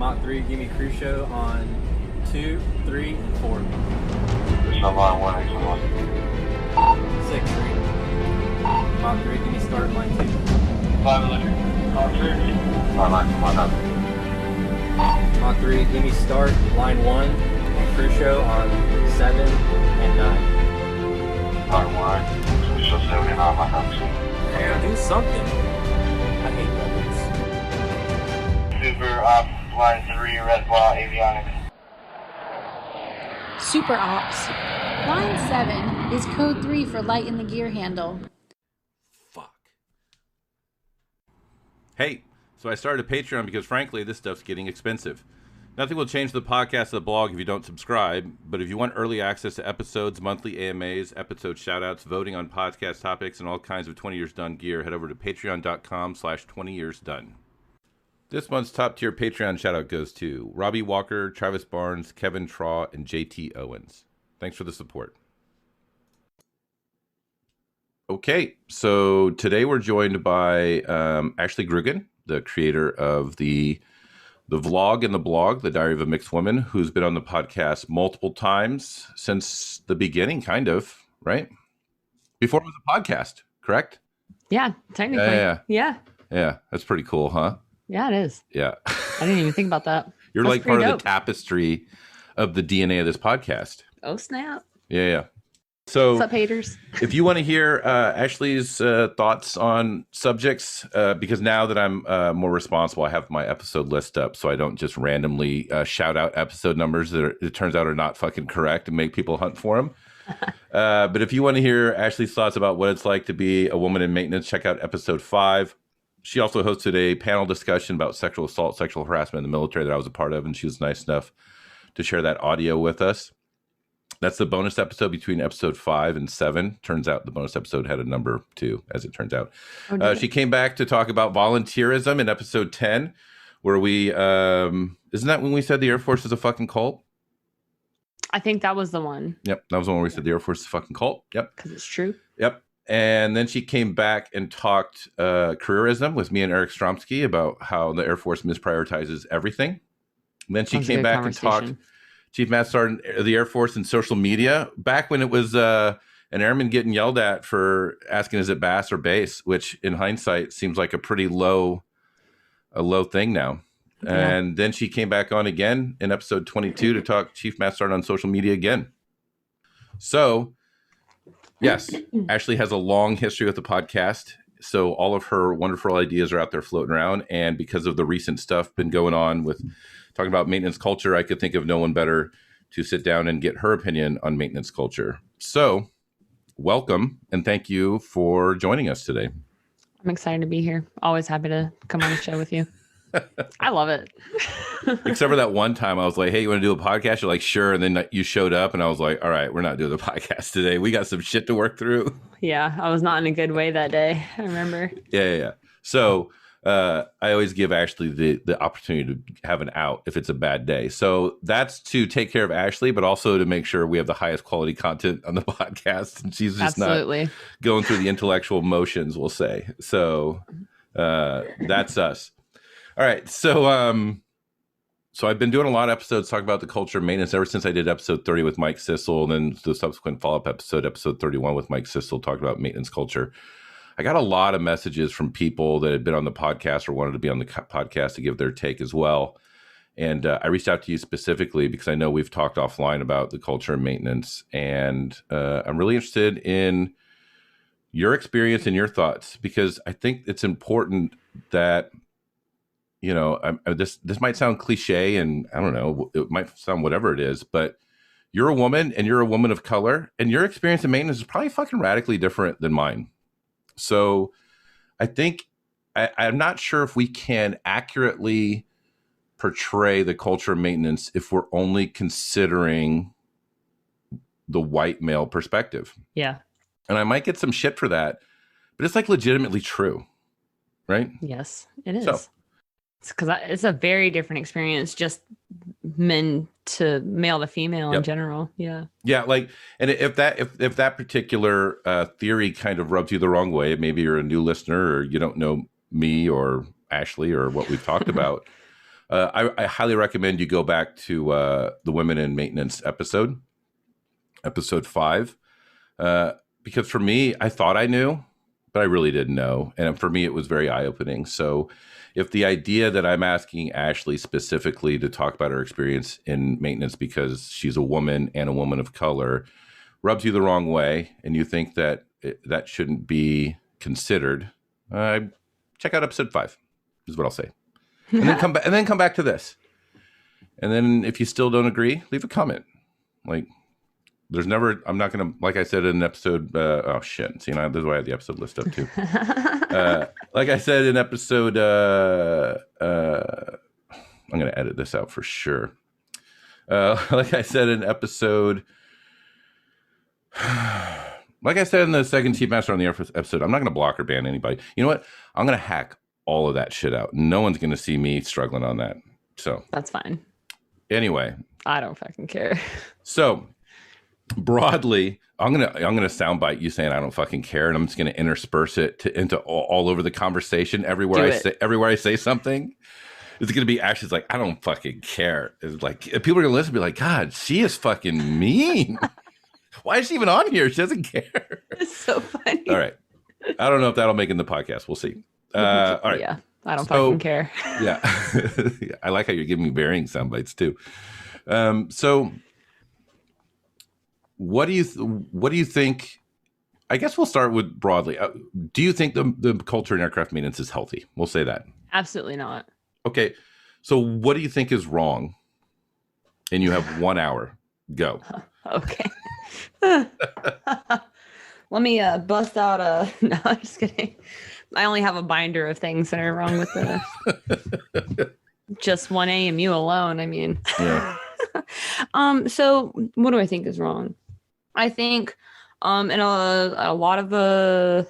Mach 3, give me Crucio on 2, 3, and 4. Line 1, exit 1. 6, 3. Mach 3, give me start line 2. 5 electric. Mach 3. Line 1. Mach 3, give me start line 1 and Crucio on 7 and 9. Line 1. Crucio 79, Mach 9. Yeah, do something. I hate weapons. Super Op, line 3, red ball, avionics. Super Ops. Line 7 is code 3 for light in the gear handle. Fuck. Hey, so I started a Patreon because frankly, this stuff's getting expensive. Nothing will change the podcast or the blog if you don't subscribe, but if you want early access to episodes, monthly AMAs, episode shoutouts, voting on podcast topics, and all kinds of 20 Years Done gear, head over to patreon.com/20yearsdone. This month's top tier Patreon shoutout goes to Robbie Walker, Travis Barnes, Kevin Traw, and JT Owens. Thanks for the support. Okay, so today we're joined by Ashley Grugin, the creator of the vlog and the blog, The Diary of a Mixed Woman, who's been on the podcast multiple times since the beginning, kind of, right? Before it was a podcast, correct? Yeah, technically. Yeah, that's pretty cool, huh? Yeah, it is. Yeah. I didn't even think about that. You're That's like part pretty of the tapestry of the DNA of this podcast. Oh, snap. Yeah. So, what's up, haters? If you want to hear Ashley's thoughts on subjects, because now that I'm more responsible, I have my episode list up so I don't just randomly shout out episode numbers that it turns out are not fucking correct and make people hunt for them. But if you want to hear Ashley's thoughts about what it's like to be a woman in maintenance, check out episode 5. She also hosted a panel discussion about sexual assault, sexual harassment in the military that I was a part of, and she was nice enough to share that audio with us. That's the bonus episode between episode 5 and 7. Turns out the bonus episode had a number 2, as it turns out. She came back to talk about volunteerism in episode 10, where we, isn't that when we said the Air Force is a fucking cult? I think that was the one. Yep, that was the one where we said the Air Force is a fucking cult. Yep. Because it's true. Yep. And then she came back and talked careerism with me and Eric Stromsky about how the Air Force misprioritizes everything. And then she came back and talked Chief Master Sergeant of the Air Force and social media, back when it was an airman getting yelled at for asking, is it bass or base, which in hindsight seems like a pretty low thing now. Yeah. And then she came back on again in episode 22 to talk Chief Master Sergeant on social media again. So, yes, Ashley has a long history with the podcast. So all of her wonderful ideas are out there floating around. And because of the recent stuff been going on with talking about maintenance culture, I could think of no one better to sit down and get her opinion on maintenance culture. So welcome and thank you for joining us today. I'm excited to be here. Always happy to come on the show with you. I love it. Except for that one time I was like, hey, you want to do a podcast? You're like, sure. And then you showed up and I was like, all right, we're not doing the podcast today. We got some shit to work through. Yeah, I was not in a good way that day. I remember. Yeah. So I always give Ashley the opportunity to have an out if it's a bad day. So that's to take care of Ashley, but also to make sure we have the highest quality content on the podcast. And she's just not going through the intellectual motions, we'll say. So that's us. All right. So I've been doing a lot of episodes talking about the culture of maintenance ever since I did episode 30 with Mike Sissel, and then the subsequent follow-up episode 31 with Mike Sissel, talking about maintenance culture. I got a lot of messages from people that had been on the podcast or wanted to be on the podcast to give their take as well. And I reached out to you specifically because I know we've talked offline about the culture of maintenance. And I'm really interested in your experience and your thoughts, because I think it's important that, you know, this might sound cliche and I don't know, it might sound whatever it is, but you're a woman and you're a woman of color and your experience in maintenance is probably fucking radically different than mine. So I think I'm not sure if we can accurately portray the culture of maintenance if we're only considering the white male perspective. Yeah. And I might get some shit for that, but it's like legitimately true, right? Yes, it is. So, it's because it's a very different experience, just men to male to female in general. Yeah. Yeah. Like, and if that particular theory kind of rubs you the wrong way, maybe you're a new listener or you don't know me or Ashley or what we've talked about. I highly recommend you go back to the women in maintenance episode 5, because for me, I thought I knew, but I really didn't know. And for me, it was very eye-opening. So if the idea that I'm asking Ashley specifically to talk about her experience in maintenance because she's a woman and a woman of color rubs you the wrong way, and you think that that shouldn't be considered, check out episode 5, is what I'll say. And then come back to this. And then if you still don't agree, leave a comment. Like, I'm not going to, like I said in episode, oh shit. See, this is why I have the episode list up too. Like I said in episode, I'm going to edit this out for sure. Like I said in episode, like I said in the second Chief Master on the Air episode, I'm not going to block or ban anybody. You know what? I'm going to hack all of that shit out. No one's going to see me struggling on that. So that's fine. Anyway, I don't fucking care. So broadly, I'm gonna soundbite you saying I don't fucking care, and I'm just gonna intersperse it into all over the conversation everywhere I say something. It's gonna be Ashley's like, I don't fucking care. It's like people are gonna listen and be like, God, she is fucking mean. Why is she even on here? She doesn't care. It's so funny. All right. I don't know if that'll make it in the podcast. We'll see. All right. Yeah. I don't fucking care. Yeah. I like how you're giving me varying sound bites too. So what do you think? I guess we'll start with broadly. Do you think the culture in aircraft maintenance is healthy? We'll say that. Absolutely not. Okay. So what do you think is wrong? And you have 1 hour. Go. Okay. Let me bust out no, I'm just kidding. I only have a binder of things that are wrong with the just one AMU alone. I mean, yeah. So what do I think is wrong? I think in a lot of the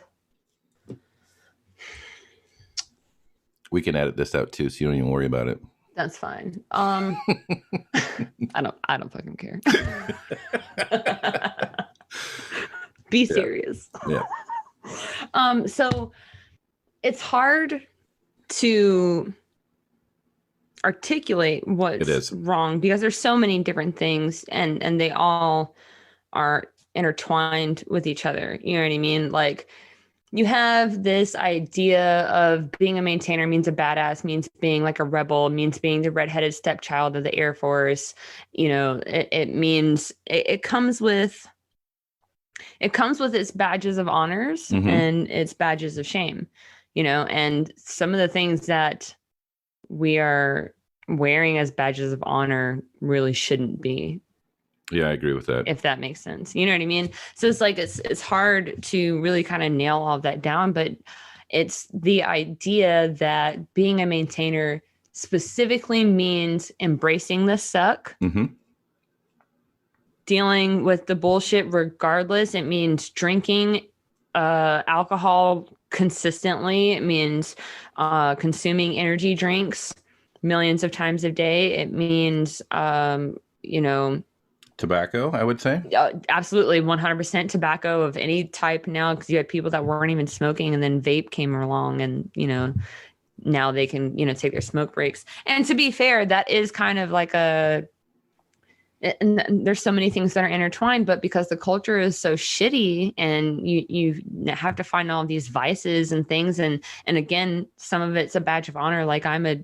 we can edit this out too, so you don't even worry about it. That's fine. I don't fucking care. Be serious. Yeah. So it's hard to articulate what's wrong because there's so many different things and they all are intertwined with each other. You know what I mean? Like you have this idea of being a maintainer means a badass, means being like a rebel, means being the redheaded stepchild of the Air Force. You know, it means it comes with its badges of honors and its badges of shame, you know, and some of the things that we are wearing as badges of honor really shouldn't be. Yeah, I agree with that. If that makes sense. You know what I mean? So it's like, it's hard to really kind of nail all of that down, but it's the idea that being a maintainer specifically means embracing the suck, dealing with the bullshit regardless. It means drinking alcohol consistently. It means consuming energy drinks millions of times a day. It means, you know, tobacco, I would say. Absolutely. 100% tobacco of any type now, because you had people that weren't even smoking and then vape came along and, you know, now they can, you know, take their smoke breaks. And to be fair, that is kind of like and there's so many things that are intertwined, but because the culture is so shitty and you have to find all of these vices and things. And again, some of it's a badge of honor. Like I'm a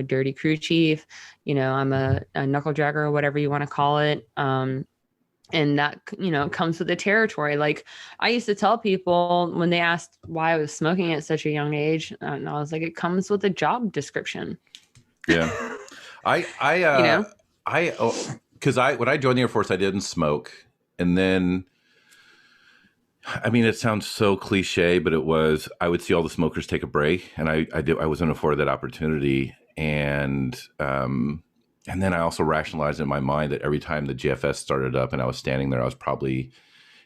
dirty crew chief, you know, I'm a knuckle dragger or whatever you want to call it. And that, you know, comes with the territory. Like I used to tell people when they asked why I was smoking at such a young age, and I was like, it comes with a job description. Yeah. You know, because when I joined the Air Force, I didn't smoke. And then, I mean, it sounds so cliche, but I would see all the smokers take a break. And I wasn't afforded that opportunity. And then I also rationalized in my mind that every time the GFS started up and I was standing there, I was probably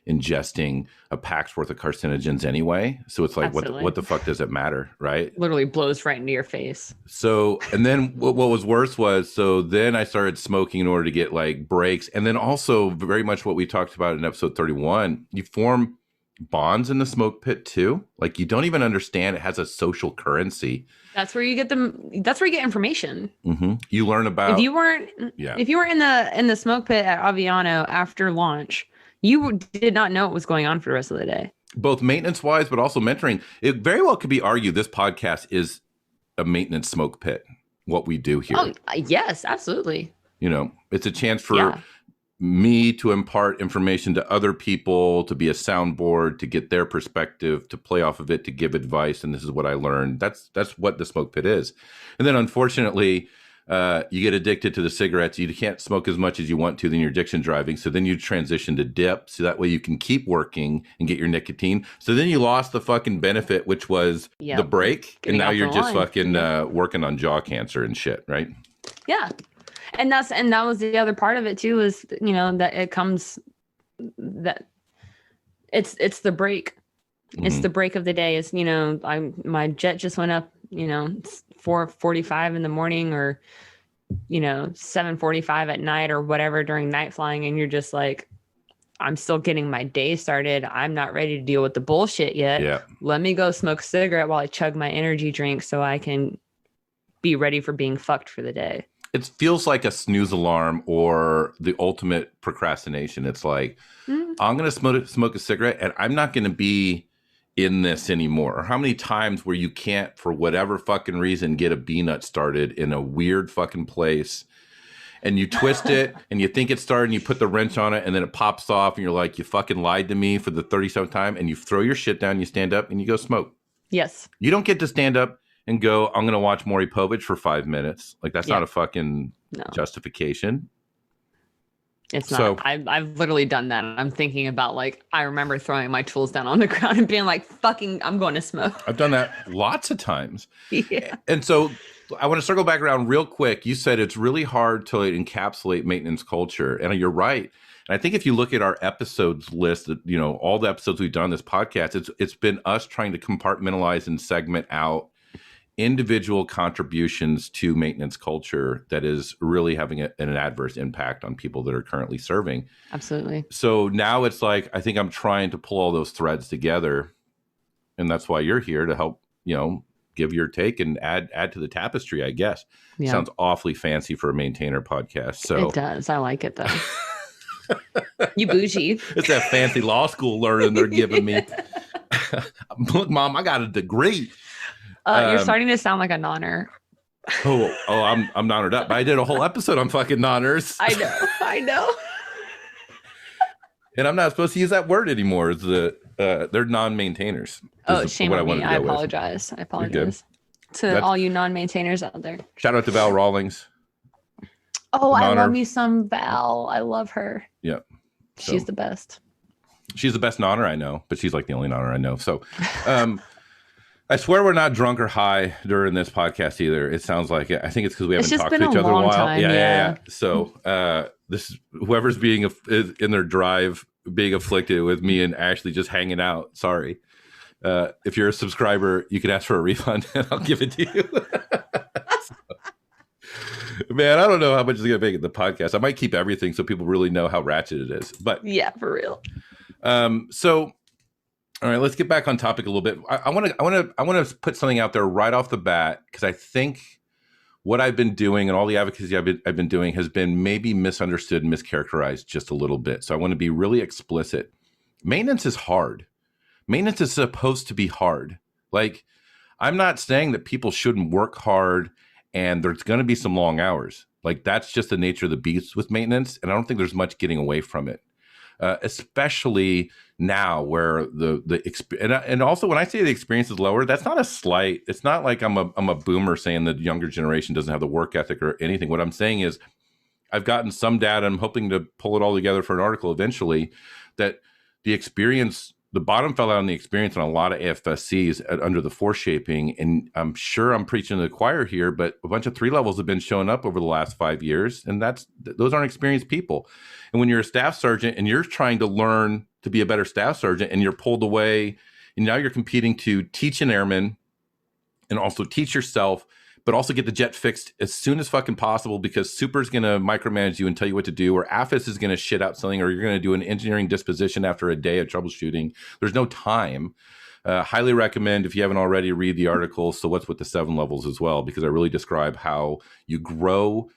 ingesting a pack's worth of carcinogens anyway. So it's like, what the fuck does it matter? Right. Literally blows right into your face. So, and then what was worse was, so then I started smoking in order to get like breaks. And then also very much what we talked about in episode 31, you form bonds in the smoke pit too. Like you don't even understand it has a social currency. That's where you get that's where you get information. Mm-hmm. You learn about if you weren't in the smoke pit at Aviano after launch, you did not know what was going on for the rest of the day. Both maintenance wise, but also mentoring. It very well could be argued this podcast is a maintenance smoke pit. What we do here. Oh yes, absolutely. You know, it's a chance for me to impart information to other people, to be a soundboard, to get their perspective, to play off of it, to give advice. And this is what I learned. That's what the smoke pit is. And then unfortunately, you get addicted to the cigarettes. You can't smoke as much as you want to, then you're addiction driving. So then you transition to dip. So that way you can keep working and get your nicotine. So then you lost the fucking benefit, which was the break. And now you're just fucking working on jaw cancer and shit, right? Yeah. And that was the other part of it too, is, you know, that it comes that it's the break. Mm-hmm. It's the break of the day. It's, you know, my jet just went up, you know, 4:45 in the morning, or, you know, 7:45 at night or whatever during night flying. And you're just like, I'm still getting my day started. I'm not ready to deal with the bullshit yet. Yeah. Let me go smoke a cigarette while I chug my energy drink so I can be ready for being fucked for the day. It feels like a snooze alarm or the ultimate procrastination. It's like, I'm going to smoke a cigarette and I'm not going to be in this anymore. Or how many times where you can't, for whatever fucking reason, get a bee nut started in a weird fucking place, and you twist it and you think it started and you put the wrench on it and then it pops off and you're like, you fucking lied to me for the 37th time, and you throw your shit down, you stand up and you go smoke. Yes. You don't get to stand up and go, I'm going to watch Maury Povich for 5 minutes. Like, that's not a fucking justification. It's not. So, I've literally done that. I'm thinking about, like, I remember throwing my tools down on the ground and being like, fucking, I'm going to smoke. I've done that lots of times. Yeah. And so I want to circle back around real quick. You said it's really hard to encapsulate maintenance culture. And you're right. And I think if you look at our episodes list, you know, all the episodes we've done on this podcast, it's been us trying to compartmentalize and segment out individual contributions to maintenance culture that is really having an adverse impact on people that are currently serving. Absolutely. So now it's like, I think I'm trying to pull all those threads together, and that's why you're here to help, you know, give your take and add to the tapestry, I guess. Yeah. Sounds awfully fancy for a maintainer podcast. So it does. I like it though. You bougie. It's that fancy law school learning they're giving me. Look, Mom, I got a degree. You're starting to sound like a nonner. I'm nonnered up. I did a whole episode on fucking nonners. I know. And I'm not supposed to use that word anymore. It's they're non-maintainers. Shame on me. I apologize. To all you non-maintainers out there. Shout out to Val Rawlings. Oh, I love me some Val. I love her. Yeah. She's the best. She's the best nonner I know, but she's like the only nonner I know. So, I swear we're not drunk or high during this podcast either. It sounds like it. I think it's because we haven't talked to each other in a while. Time, yeah. So this whoever's is in their drive being afflicted with me and Ashley just hanging out. Sorry. If you're a subscriber, you can ask for a refund and I'll give it to you. Man, I don't know how much is going to make it the podcast. I might keep everything so people really know how ratchet it is. But yeah, for real. So. All right, let's get back on topic a little bit. I want to put something out there right off the bat, because I think what I've been doing and all the advocacy I've been doing has been maybe misunderstood and mischaracterized just a little bit. So I want to be really explicit. Maintenance is hard. Maintenance is supposed to be hard. Like, I'm not saying that people shouldn't work hard and there's going to be some long hours. Like, that's just the nature of the beast with maintenance, and I don't think there's much getting away from it. Especially now where and also when I say the experience is lower, that's not a slight. It's not like I'm a boomer saying the younger generation doesn't have the work ethic or anything. What I'm saying is I've gotten some data. I'm hoping to pull it all together for an article eventually, that the bottom fell out on the experience on a lot of AFSCs under the foreshaping. And I'm sure I'm preaching to the choir here, but a bunch of 3 levels have been showing up over the last 5 years. And those aren't experienced people. And when you're a staff sergeant and you're trying to learn to be a better staff sergeant and you're pulled away, and now you're competing to teach an airman and also teach yourself, but also get the jet fixed as soon as fucking possible, because Super's going to micromanage you and tell you what to do, or AFIS is going to shit out something, or you're going to do an engineering disposition after a day of troubleshooting. There's no time. Highly recommend, if you haven't already, read the article, So What's with the 7 Levels as well, because I really describe how you grow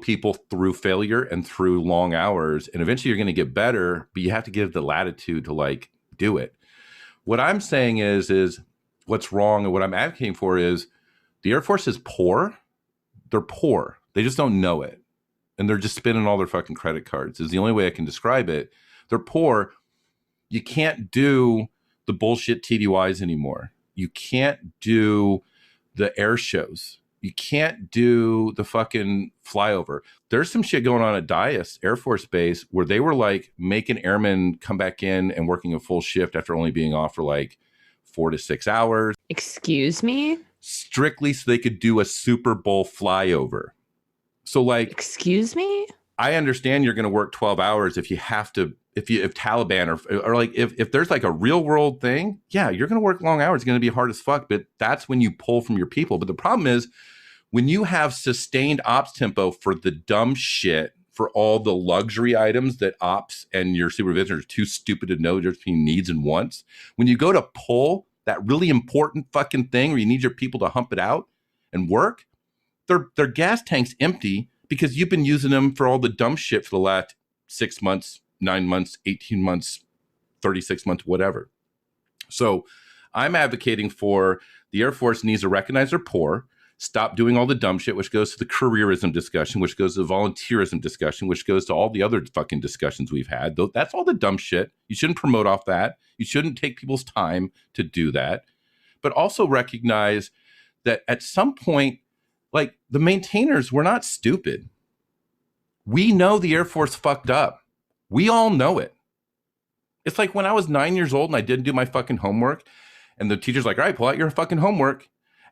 people through failure and through long hours, and eventually you're going to get better, but you have to give the latitude to like do it. What I'm saying is what's wrong, and what I'm advocating for is the Air Force is poor. They're poor. They just don't know it. And they're just spending all their fucking credit cards is the only way I can describe it. They're poor. You can't do the bullshit TDYs anymore. You can't do the air shows. You can't do the fucking flyover. There's some shit going on at Dias Air Force Base where they were like making airmen come back in and working a full shift after only being off for like 4 to 6 hours. Excuse me? Strictly so they could do a Super Bowl flyover. So like, excuse me? I understand you're going to work 12 hours if you have to, if Taliban or like, if there's like a real world thing, yeah, you're going to work long hours. It's going to be hard as fuck, but that's when you pull from your people. But the problem is when you have sustained ops tempo for the dumb shit, for all the luxury items that ops and your supervisor are too stupid to know there's between needs and wants. When you go to pull that really important fucking thing where you need your people to hump it out and work, their gas tank's empty because you've been using them for all the dumb shit for the last 6 months, 9 months, 18 months, 36 months, whatever. So I'm advocating for the Air Force needs to recognize they're poor, stop doing all the dumb shit, which goes to the careerism discussion, which goes to the volunteerism discussion, which goes to all the other fucking discussions we've had. That's all the dumb shit. You shouldn't promote off that. You shouldn't take people's time to do that. But also recognize that at some point, like the maintainers, we're not stupid. We know the Air Force fucked up. We all know it. It's like when I was 9 years old and I didn't do my fucking homework, and the teacher's like, all right, pull out your fucking homework.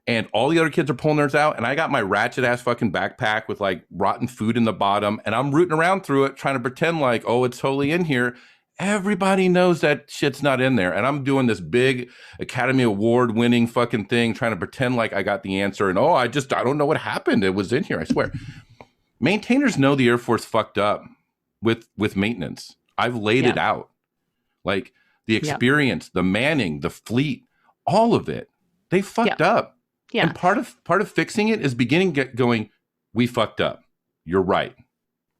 And all the other kids are pulling theirs out. And I got my ratchet ass fucking backpack with like rotten food in the bottom. And I'm rooting around through it, trying to pretend like, oh, it's totally in here. Everybody knows that shit's not in there. And I'm doing this big Academy Award winning fucking thing, trying to pretend like I got the answer. And oh, I don't know what happened. It was in here, I swear. Maintainers know the Air Force fucked up with maintenance. I've laid it out. Like the experience, the manning, the fleet, all of it. They fucked up. Yeah. And part of fixing it is going, we fucked up. You're right.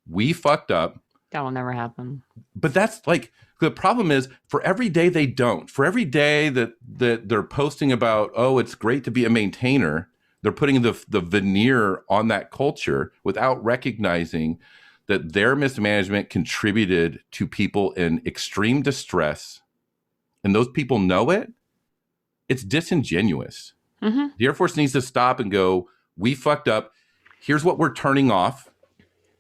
We fucked up. That will never happen. But that's like, the problem is for every day they don't, for every day that they're posting about, oh, it's great to be a maintainer, they're putting the veneer on that culture without recognizing that their mismanagement contributed to people in extreme distress. And those people know it. It's disingenuous. Mm-hmm. The Air Force needs to stop and go, we fucked up. Here's what we're turning off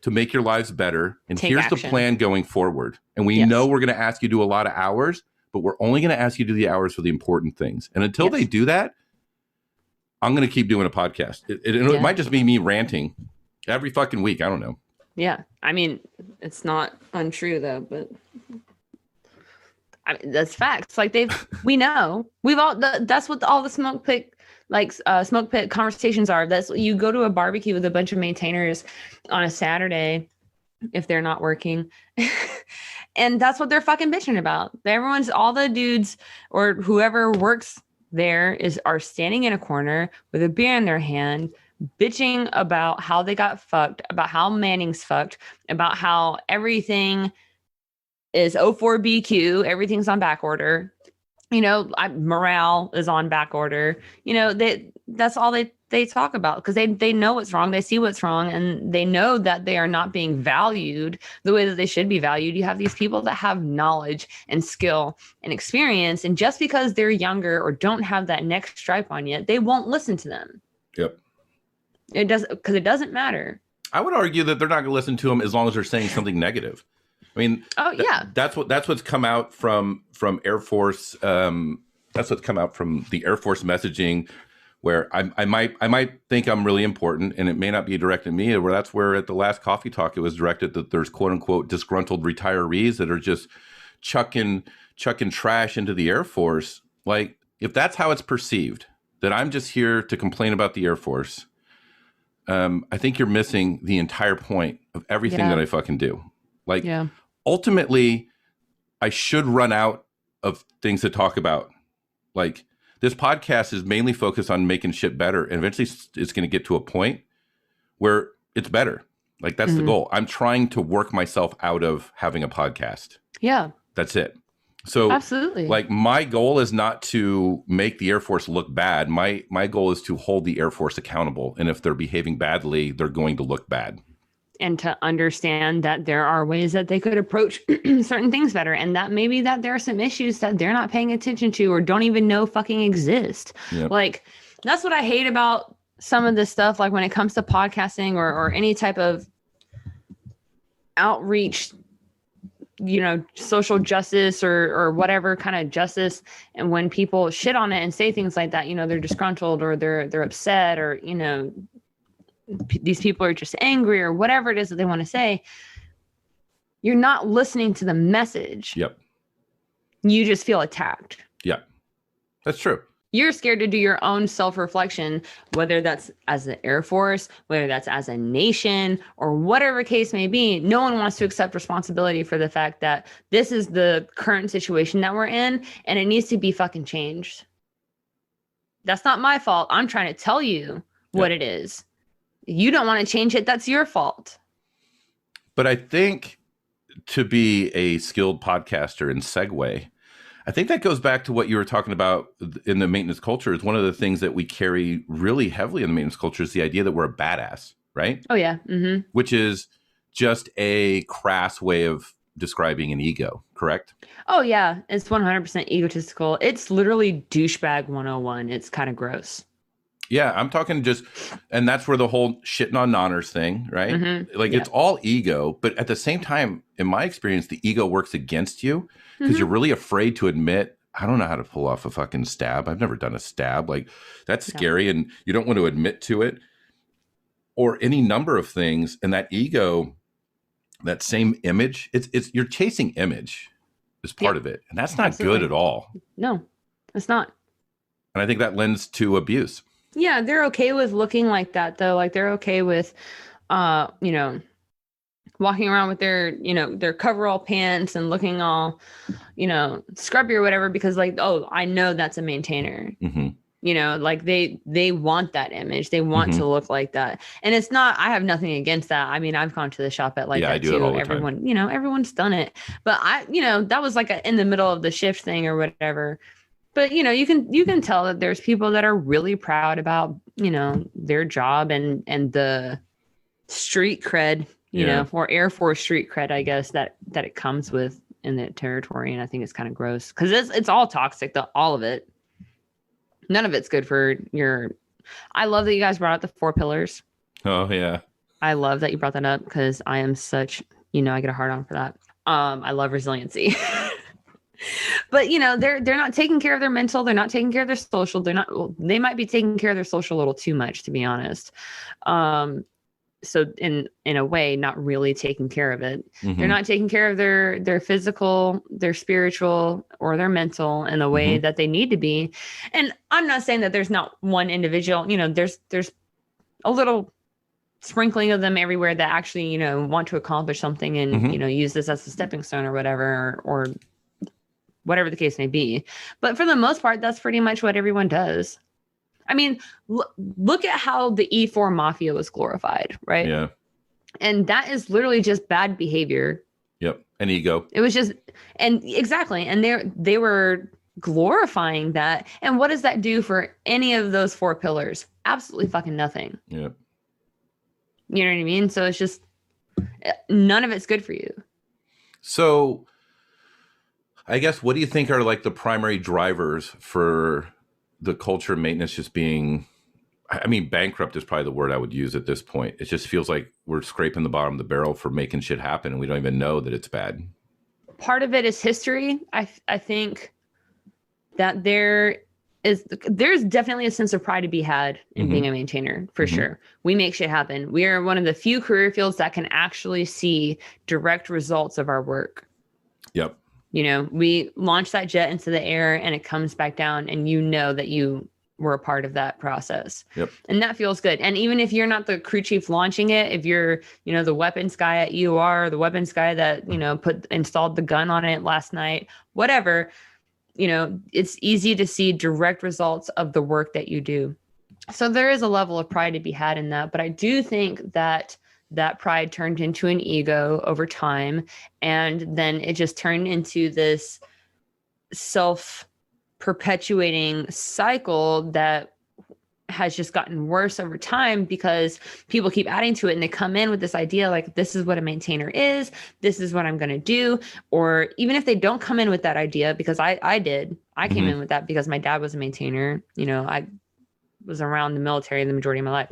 to make your lives better. And here's action. The plan going forward. And we know we're going to ask you to do a lot of hours, but we're only going to ask you to do the hours for the important things. And until they do that, I'm going to keep doing a podcast. It might just be me ranting every fucking week. I don't know. Yeah. I mean, it's not untrue though, but I mean, that's facts. Like we know, that's what all the smoke pit conversations are. That's, you go to a barbecue with a bunch of maintainers on a Saturday if they're not working. And that's what they're fucking bitching about. All the dudes or whoever works there are standing in a corner with a beer in their hand, bitching about how they got fucked, about how Manning's fucked, about how everything is O4BQ, everything's on back order. Morale is on back order. That's all they talk about, because they know what's wrong. They see what's wrong, and they know that they are not being valued the way that they should be valued. You have these people that have knowledge and skill and experience, and just because they're younger or don't have that next stripe on yet, they won't listen to them. Yep. It doesn't matter. I would argue that they're not going to listen to them as long as they're saying something negative. I mean, that's what's come out from Air Force. That's what's come out from the Air Force messaging, where I might think I'm really important, and it may not be directed at me. Where that's where at the last coffee talk it was directed that there's quote unquote disgruntled retirees that are just chucking trash into the Air Force. Like, if that's how it's perceived, that I'm just here to complain about the Air Force, I think you're missing the entire point of everything that I fucking do. Like, ultimately, I should run out of things to talk about. Like, this podcast is mainly focused on making shit better. And eventually it's going to get to a point where it's better. Like, that's the goal. I'm trying to work myself out of having a podcast. Yeah. That's it. So absolutely, like, my goal is not to make the Air Force look bad. My goal is to hold the Air Force accountable. And if they're behaving badly, they're going to look bad. And to understand that there are ways that they could approach certain things better. And that maybe that there are some issues that they're not paying attention to or don't even know fucking exist. Yep. Like, that's what I hate about some of this stuff. Like, when it comes to podcasting or any type of outreach, social justice or whatever kind of justice. And when people shit on it and say things like that, they're disgruntled or they're upset or, these people are just angry or whatever it is that they want to say. You're not listening to the message. Yep. You just feel attacked. Yeah, that's true. You're scared to do your own self-reflection, whether that's as the Air Force, whether that's as a nation, or whatever case may be. No one wants to accept responsibility for the fact that this is the current situation that we're in, and it needs to be fucking changed. That's not my fault. I'm trying to tell you what it is. You don't want to change it. That's your fault. But I think to be a skilled podcaster in segue, I think that goes back to what you were talking about in the maintenance culture. Is one of the things that we carry really heavily in the maintenance culture is the idea that we're a badass, right? Oh, yeah. Mm-hmm. Which is just a crass way of describing an ego, correct? Oh, yeah. It's 100% egotistical. It's literally douchebag 101. It's kind of gross. Yeah, I'm talking just, and that's where the whole shitting on nonners thing, right? Mm-hmm. Like, it's all ego, but at the same time, in my experience, the ego works against you because you're really afraid to admit, I don't know how to pull off a fucking stab. I've never done a stab. Like, that's scary, and you don't want to admit to it, or any number of things. And that ego, that same image, it's you're chasing image is part of it, and that's not good at all. No, it's not. And I think that lends to abuse. Yeah, they're okay with looking like that, though. Like, they're okay with, walking around with their, their coverall pants and looking all, scrubby or whatever, because, like, oh, I know that's a maintainer. Mm-hmm. Like, they want that image. They want to look like that. And it's not, I have nothing against that. I mean, I've gone to the shop at like that I do too. it all the Everyone, time. Everyone's done it. But that was like in the middle of the shift thing or whatever. But, you can tell that there's people that are really proud about, their job and the street cred, or Air Force street cred, I guess, that it comes with in the territory. And I think it's kind of gross because it's all toxic, all of it. None of it's good for I love that you guys brought up the 4 pillars. Oh, yeah. I love that you brought that up because I am such, I get a hard on for that. I love resiliency. But, they're not taking care of their mental. They're not taking care of their social. They might be taking care of their social a little too much, to be honest. So in a way, not really taking care of it. Mm-hmm. They're not taking care of their physical, their spiritual, or their mental in the way that they need to be. And I'm not saying that there's not one individual, there's a little sprinkling of them everywhere that actually, want to accomplish something and, use this as a stepping stone or whatever, or whatever the case may be. But for the most part, that's pretty much what everyone does. I mean, look at how the E4 mafia was glorified, right? Yeah. And that is literally just bad behavior. Yep. And ego. It was just, and exactly. And they were glorifying that. And what does that do for any of those 4 pillars? Absolutely fucking nothing. Yep. You know what I mean? So it's just, none of it's good for you. So I guess, what do you think are like the primary drivers for the culture of maintenance just being, I mean, bankrupt is probably the word I would use at this point. It just feels like we're scraping the bottom of the barrel for making shit happen, and we don't even know that it's bad. Part of it is history. I think that there's definitely a sense of pride to be had in being a maintainer, for sure. We make shit happen. We are one of the few career fields that can actually see direct results of our work. Yep. We launch that jet into the air and it comes back down, and that you were a part of that process. Yep. And that feels good. And even if you're not the crew chief launching it, if you're, the weapons guy at EOR, the weapons guy that, installed the gun on it last night, whatever, it's easy to see direct results of the work that you do. So there is a level of pride to be had in that. But I do think that pride turned into an ego over time. And then it just turned into this self-perpetuating cycle that has just gotten worse over time because people keep adding to it, and they come in with this idea like, this is what a maintainer is, this is what I'm going to do. Or even if they don't come in with that idea, because I came in with that because my dad was a maintainer. I was around the military the majority of my life.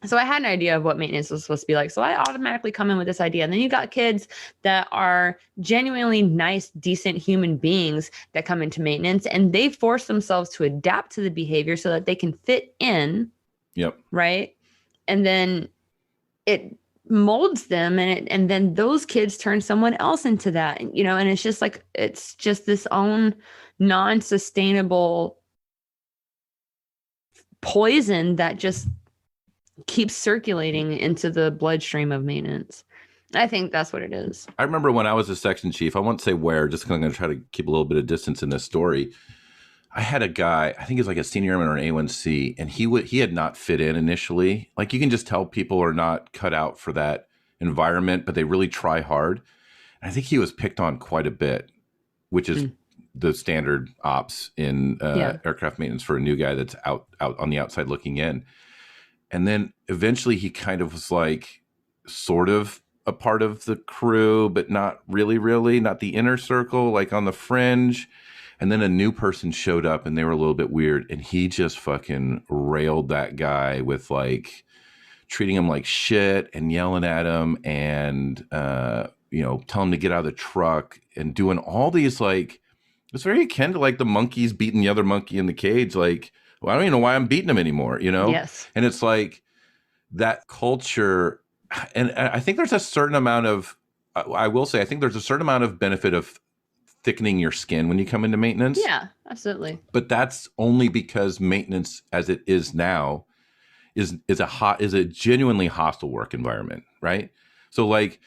So I had an idea of what maintenance was supposed to be like. So I automatically come in with this idea. And then you got kids that are genuinely nice, decent human beings that come into maintenance, and they force themselves to adapt to the behavior so that they can fit in. Yep. Right. And then it molds them, and then those kids turn someone else into that, and it's just like, it's just this own non-sustainable poison that just keeps circulating into the bloodstream of maintenance. I think that's what it is. I remember when I was a section chief, I won't say where, just because I'm going to try to keep a little bit of distance in this story. I had a guy, I think he was like a senior airman or an A1C, and he had not fit in initially. Like, you can just tell people are not cut out for that environment, but they really try hard. And I think he was picked on quite a bit, which is the standard ops in aircraft maintenance for a new guy that's out on the outside looking in. And then eventually he kind of was like sort of a part of the crew, but not really, not the inner circle, like on the fringe. And then a new person showed up and they were a little bit weird. And he just fucking railed that guy with like treating him like shit and yelling at him and, telling him to get out of the truck and doing all these, like, it's very akin to like the monkeys beating the other monkey in the cage. Like, well, I don't even know why I'm beating him anymore, Yes. And it's like that culture. And I think there's a certain amount of, I will say, I think there's a certain amount of benefit of thickening your skin when you come into maintenance. Yeah, absolutely. But that's only because maintenance as it is now is a genuinely hostile work environment, right? So like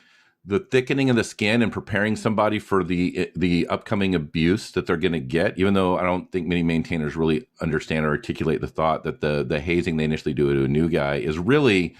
the thickening of the skin and preparing somebody for the upcoming abuse that they're going to get, even though I don't think many maintainers really understand or articulate the thought that the hazing they initially do to a new guy is really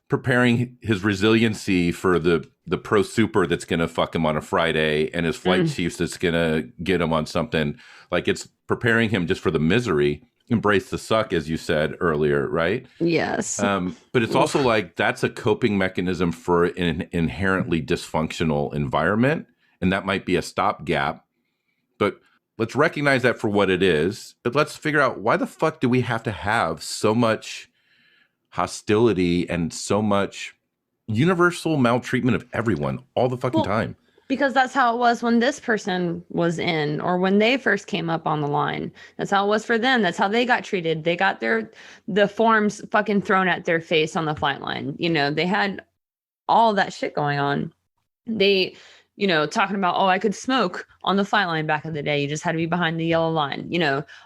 preparing his resiliency for the pro super that's going to fuck him on a Friday and his flight chiefs that's going to get him on something. Like, it's preparing him just for the misery. Embrace the suck, as you said earlier, right? Yes. But it's also like that's a coping mechanism for an inherently dysfunctional environment. And that might be a stopgap. But let's recognize that for what it is. But let's figure out, why the fuck do we have to have so much hostility and so much universal maltreatment of everyone all the fucking time? Because that's how it was when this person was in, or when they first came up on the line. That's how it was for them. That's how they got treated. They got the forms fucking thrown at their face on the flight line. They had all that shit going on. They, talking about, I could smoke on the flight line back in the day. You just had to be behind the yellow line,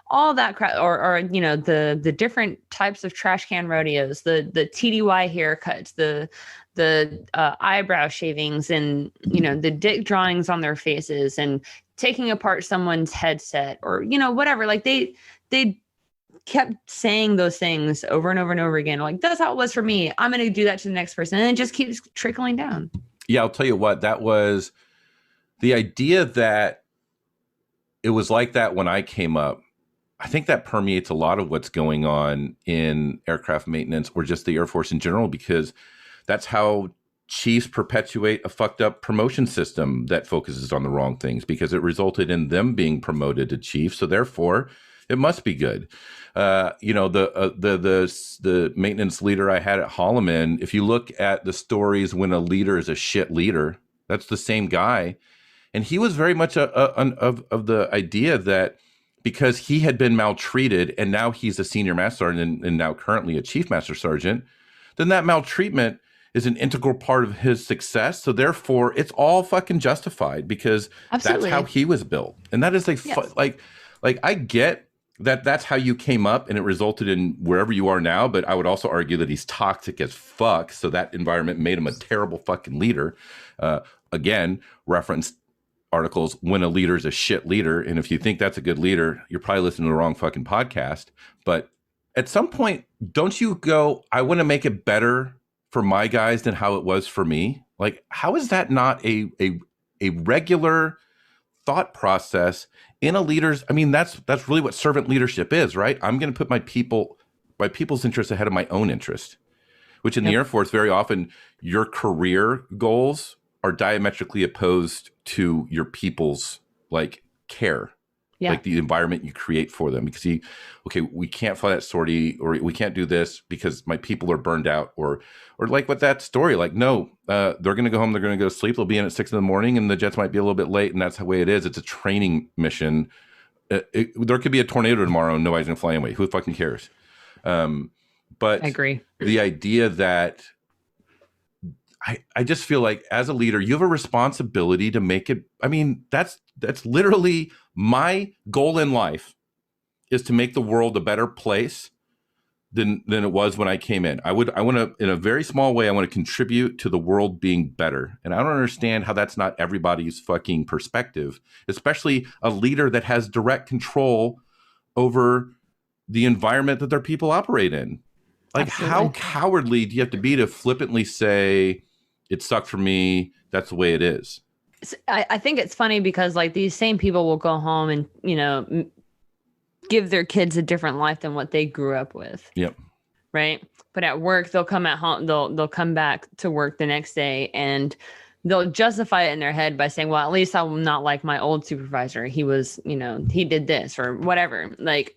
all that crap, or the different types of trash can rodeos, the TDY haircuts, the eyebrow shavings, and the dick drawings on their faces, and taking apart someone's headset, or whatever. Like they kept saying those things over and over and over again. Like, that's how it was for me. I'm going to do that to the next person, and it just keeps trickling down. Yeah, I'll tell you what, that was the idea that it was like that when I came up. I think that permeates a lot of what's going on in aircraft maintenance, or just the Air Force in general, because that's how chiefs perpetuate a fucked up promotion system that focuses on the wrong things, because it resulted in them being promoted to chief. So therefore, it must be good. The maintenance leader I had at Holloman, if you look at the stories when a leader is a shit leader, that's the same guy. And he was very much of the idea that because he had been maltreated and now he's a senior master sergeant and now currently a chief master sergeant, then that maltreatment is an integral part of his success. So therefore, it's all fucking justified, because Absolutely. That's how he was built. And that is like, Yes. like I get that's how you came up and it resulted in wherever you are now. But I would also argue that he's toxic as fuck. So that environment made him a terrible fucking leader. Again, referenced articles when a leader is a shit leader. And if you think that's a good leader, you're probably listening to the wrong fucking podcast. But at some point, don't you go, I want to make it better for my guys than how it was for me? Like, how is that not a regular thought process in a leader's? I mean, that's really what servant leadership is, right? I'm going to put my people's interests ahead of my own interest, which in the Air Force, very often your career goals are diametrically opposed to your people's like care, like the environment you create for them. Because we can't fly that sortie, or we can't do this because my people are burned out, or like with that story, like, no, they're going to go home, they're going to go to sleep, they'll be in at 6 a.m, and the jets might be a little bit late, and that's the way it is. It's a training mission. There could be a tornado tomorrow and nobody's going to fly anyway. Who fucking cares? But I agree. The idea that I just feel like as a leader, you have a responsibility to make it. I mean, that's literally my goal in life, is to make the world a better place than it was when I came in. I want to, in a very small way, I want to contribute to the world being better. And I don't understand how that's not everybody's fucking perspective, especially a leader that has direct control over the environment that their people operate in. Like, how cowardly do you have to be to flippantly say, it sucked for me, that's the way it is? I think it's funny because like these same people will go home and, you know, give their kids a different life than what they grew up with. Yep. Right. But at work, they'll come at home, they'll come back to work the next day and they'll justify it in their head by saying, well, at least I'm not like my old supervisor. He was, you know, he did this or whatever. Like,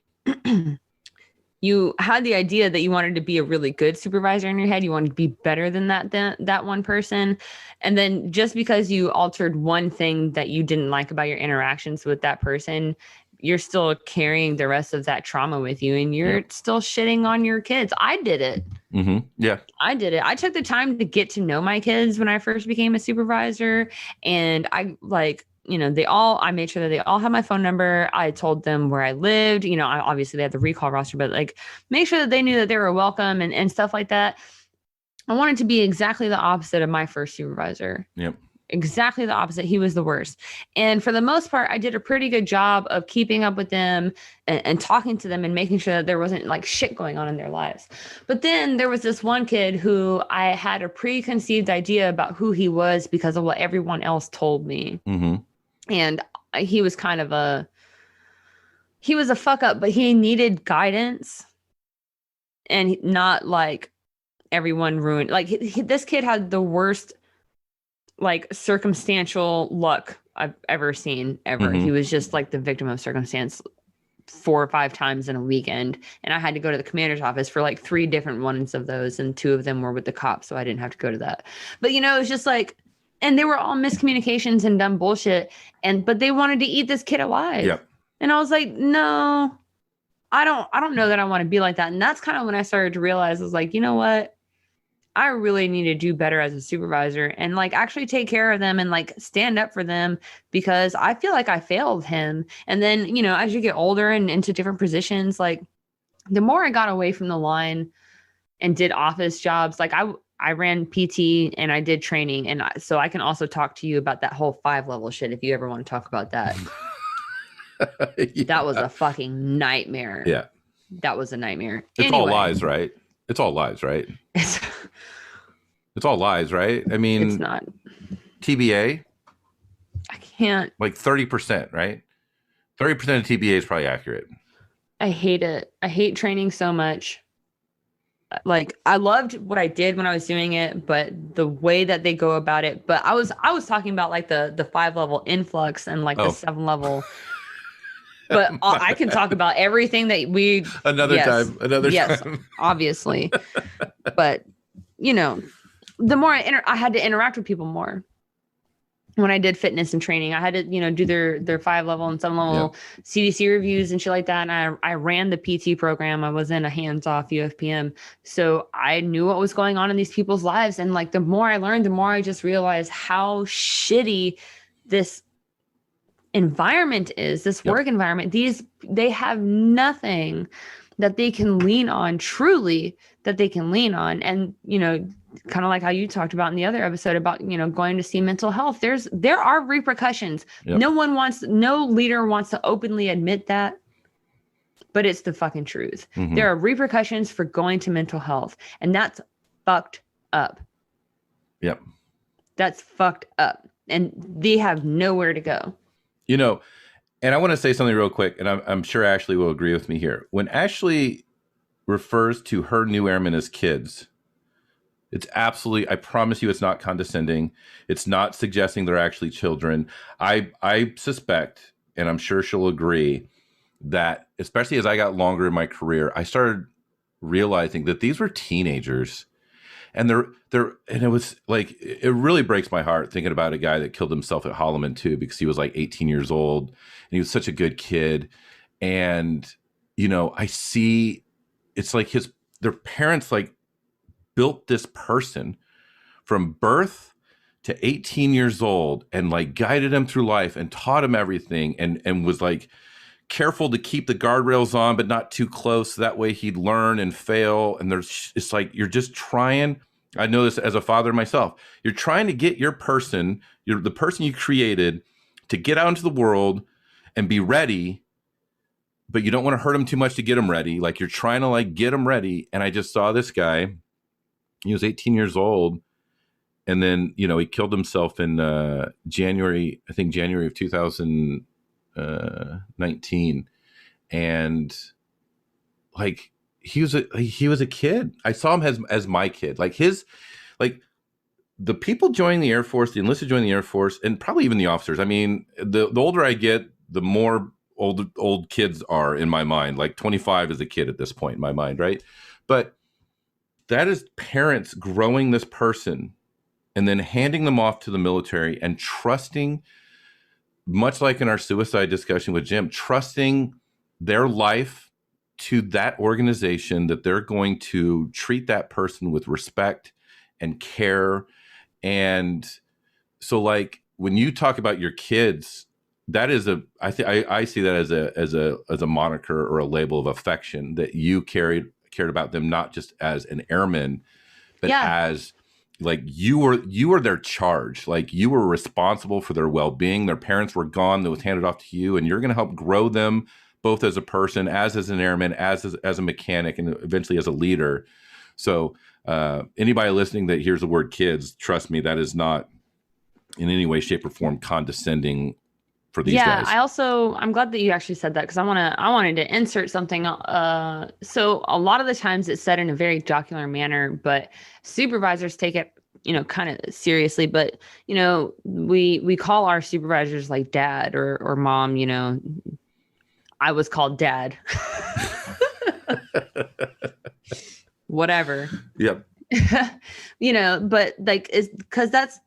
you had the idea that you wanted to be a really good supervisor in your head. You wanted to be better than that one person. And then just because you altered one thing that you didn't like about your interactions with that person, you're still carrying the rest of that trauma with you, and you're still shitting on your kids. I did it. Mm-hmm. Yeah. I did it. I took the time to get to know my kids when I first became a supervisor. And I I made sure that they all had my phone number. I told them where I lived. You know, obviously they had the recall roster, but like make sure that they knew that they were welcome and stuff like that. I wanted to be exactly the opposite of my first supervisor. Yep. Exactly the opposite. He was the worst. And for the most part, I did a pretty good job of keeping up with them and talking to them and making sure that there wasn't like shit going on in their lives. But then there was this one kid who I had a preconceived idea about who he was because of what everyone else told me. Mm-hmm. And he was kind of a fuck up, but he needed guidance and not like everyone ruined. Like this kid had the worst like circumstantial luck I've ever seen ever. Mm-hmm. He was just like the victim of circumstance 4 or 5 times in a weekend. And I had to go to the commander's office for like 3 different ones of those. And 2 of them were with the cops. So I didn't have to go to that. But, you know, it was just like, and they were all miscommunications and dumb bullshit. But they wanted to eat this kid alive. Yep. And I was like, no, I don't know that I want to be like that. And that's kind of when I started to realize, I was like, you know what? I really need to do better as a supervisor and like actually take care of them and like stand up for them, because I feel like I failed him. And then, you know, as you get older and into different positions, like the more I got away from the line and did office jobs, like I ran PT and I did training. And so I can also talk to you about that whole 5-level shit if you ever want to talk about that. Yeah. That was a fucking nightmare. Yeah. That was a nightmare. It's all lies, right? It's all lies, right? It's all lies, right? I mean, it's not. TBA, I can't. like 30%, right? 30% of TBA is probably accurate. I hate it. I hate training so much. Like I loved what I did when I was doing it, but the way that they go about it. But I was talking about like the 5-level influx and like the 7-level. But I can talk about everything that we another time, obviously. But you know, the more I had to interact with people more. When I did fitness and training, I had to, you know, do their 5-level and 7-level CDC reviews and shit like that. And I ran the PT program. I was in a hands-off UFPM. So I knew what was going on in these people's lives. And like, the more I learned, the more I just realized how shitty this environment is, this work environment, they have nothing that they can lean on, truly, that they can lean on. And, you know, kind of like how you talked about in the other episode about, you know, going to see mental health, there are repercussions. No leader wants to openly admit that, but it's the fucking truth. There are repercussions for going to mental health, and that's fucked up. Yep. That's fucked up. And they have nowhere to go. You know, and I want to say something real quick, and I'm sure Ashley will agree with me here. When Ashley refers to her new airmen as kids, it's absolutely, I promise you, it's not condescending. It's not suggesting they're actually children. I suspect, and I'm sure she'll agree, that especially as I got longer in my career, I started realizing that these were teenagers. And and it was like, it really breaks my heart thinking about a guy that killed himself at Holloman too, because he was like 18 years old and he was such a good kid. And, you know, I see it's like their parents like built this person from birth to 18 years old and like guided him through life and taught him everything and was like careful to keep the guardrails on, but not too close. So that way he'd learn and fail. And it's like, you're just trying. I know this as a father myself. You're trying to get the person you created to get out into the world and be ready, but you don't want to hurt him too much to get him ready. Like you're trying to like get him ready. And I just saw this guy, he was 18 years old. And then, you know, he killed himself in January of 2019. And like, he was a kid. I saw him as my kid. Like the people joining the Air Force, the enlisted joining the Air Force, and probably even the officers. I mean, the older I get, the more old kids are in my mind. Like 25 is a kid at this point in my mind, right? But that is parents growing this person and then handing them off to the military and trusting, much like in our suicide discussion with Jim, trusting their life to that organization, that they're going to treat that person with respect and care. And so like when you talk about your kids, that is I see that as a moniker or a label of affection that you cared about them, not just as an airman, but as like you were their charge. Like you were responsible for their well-being. Their parents were gone. That was handed off to you, and you're going to help grow them both as a person, as an airman, as a mechanic, and eventually as a leader. So anybody listening that hears the word kids, trust me, that is not in any way, shape, or form condescending for these guys. I'm glad that you actually said that, because I wanted to insert something. So a lot of the times it's said in a very jocular manner, but supervisors take it, you know, kind of seriously. But, you know, we call our supervisors like dad or mom, you know. I was called dad. Whatever. Yep. You know, but like, it's because that's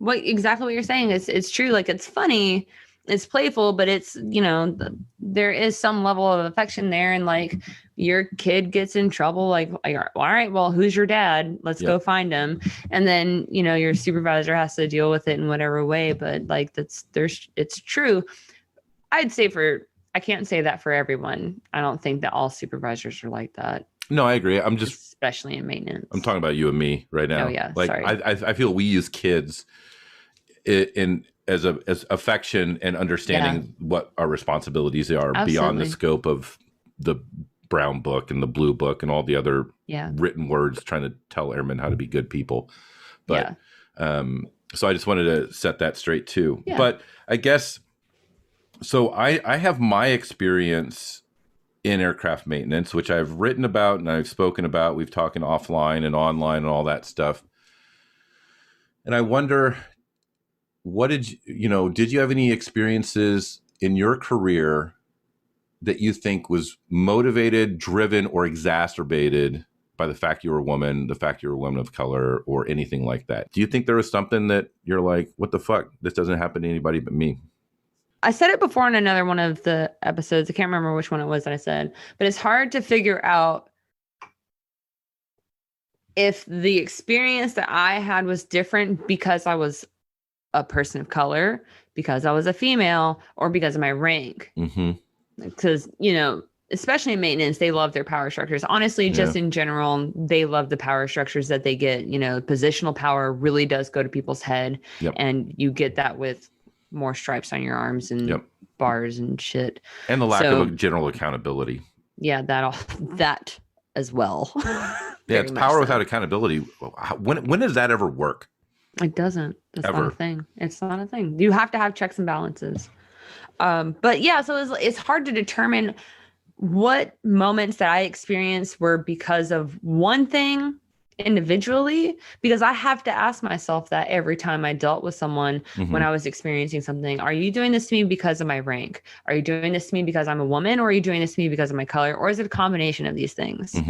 exactly what you're saying. It's true. Like, it's funny, it's playful, but it's, you know, there is some level of affection there. And like, your kid gets in trouble, like, all right, well, who's your dad? Let's go find him. And then, you know, your supervisor has to deal with it in whatever way. But like, it's true. I'd say I can't say that for everyone. I don't think that all supervisors are like that. No, I agree. I'm just, especially in maintenance. I'm talking about you and me right now. Oh yeah, like sorry. I feel we use kids as affection and understanding what our responsibilities are. Absolutely. Beyond the scope of the brown book and the blue book and all the other written words trying to tell airmen how to be good people. But so I just wanted to set that straight too. Yeah. But I guess. So I have my experience in aircraft maintenance, which I've written about and I've spoken about. We've talked offline and online and all that stuff. And I wonder, did you have any experiences in your career that you think was motivated, driven, or exacerbated by the fact you were a woman, the fact you were a woman of color, or anything like that? Do you think there was something that you're like, what the fuck? This doesn't happen to anybody but me. I said it before in another one of the episodes. I can't remember which one it was that I said, but it's hard to figure out if the experience that I had was different because I was a person of color, because I was a female or because of my rank. Because, especially in maintenance, they love their power structures. Honestly, just in general, they love the power structures that they get. Positional power really does go to people's head. And you get that with more stripes on your arms and bars and shit. And the lack of a general accountability. Yeah, that as well. Yeah, it's power without accountability. When does that ever work? It doesn't. It's not a thing. It's not a thing. You have to have checks and balances. But yeah, so it's hard to determine what moments that I experienced were because of one thing individually, because I have to ask myself that every time I dealt with someone when I was experiencing something. Are you doing this to me because of my rank? Are you doing this to me because I'm a woman? Or are you doing this to me because of my color? Or is it a combination of these things?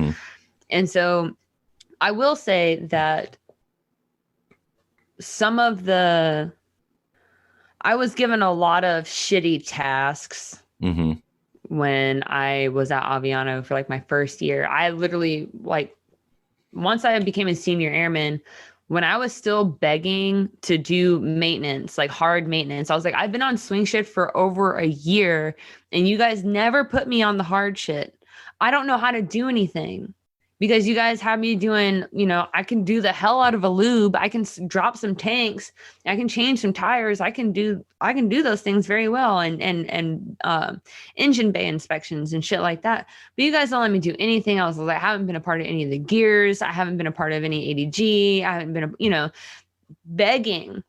And so I will say that I was given a lot of shitty tasks when I was at Aviano for like my first year. I literally, like, once I became a senior airman, when I was still begging to do maintenance, like hard maintenance, I was like, I've been on swing shift for over a year and you guys never put me on the hard shit. I don't know how to do anything. Because you guys have me doing, I can do the hell out of a lube. I can drop some tanks. I can change some tires. I can do those things very well, and engine bay inspections and shit like that. But you guys don't let me do anything else. I haven't been a part of any of the gears. I haven't been a part of any ADG. I haven't been,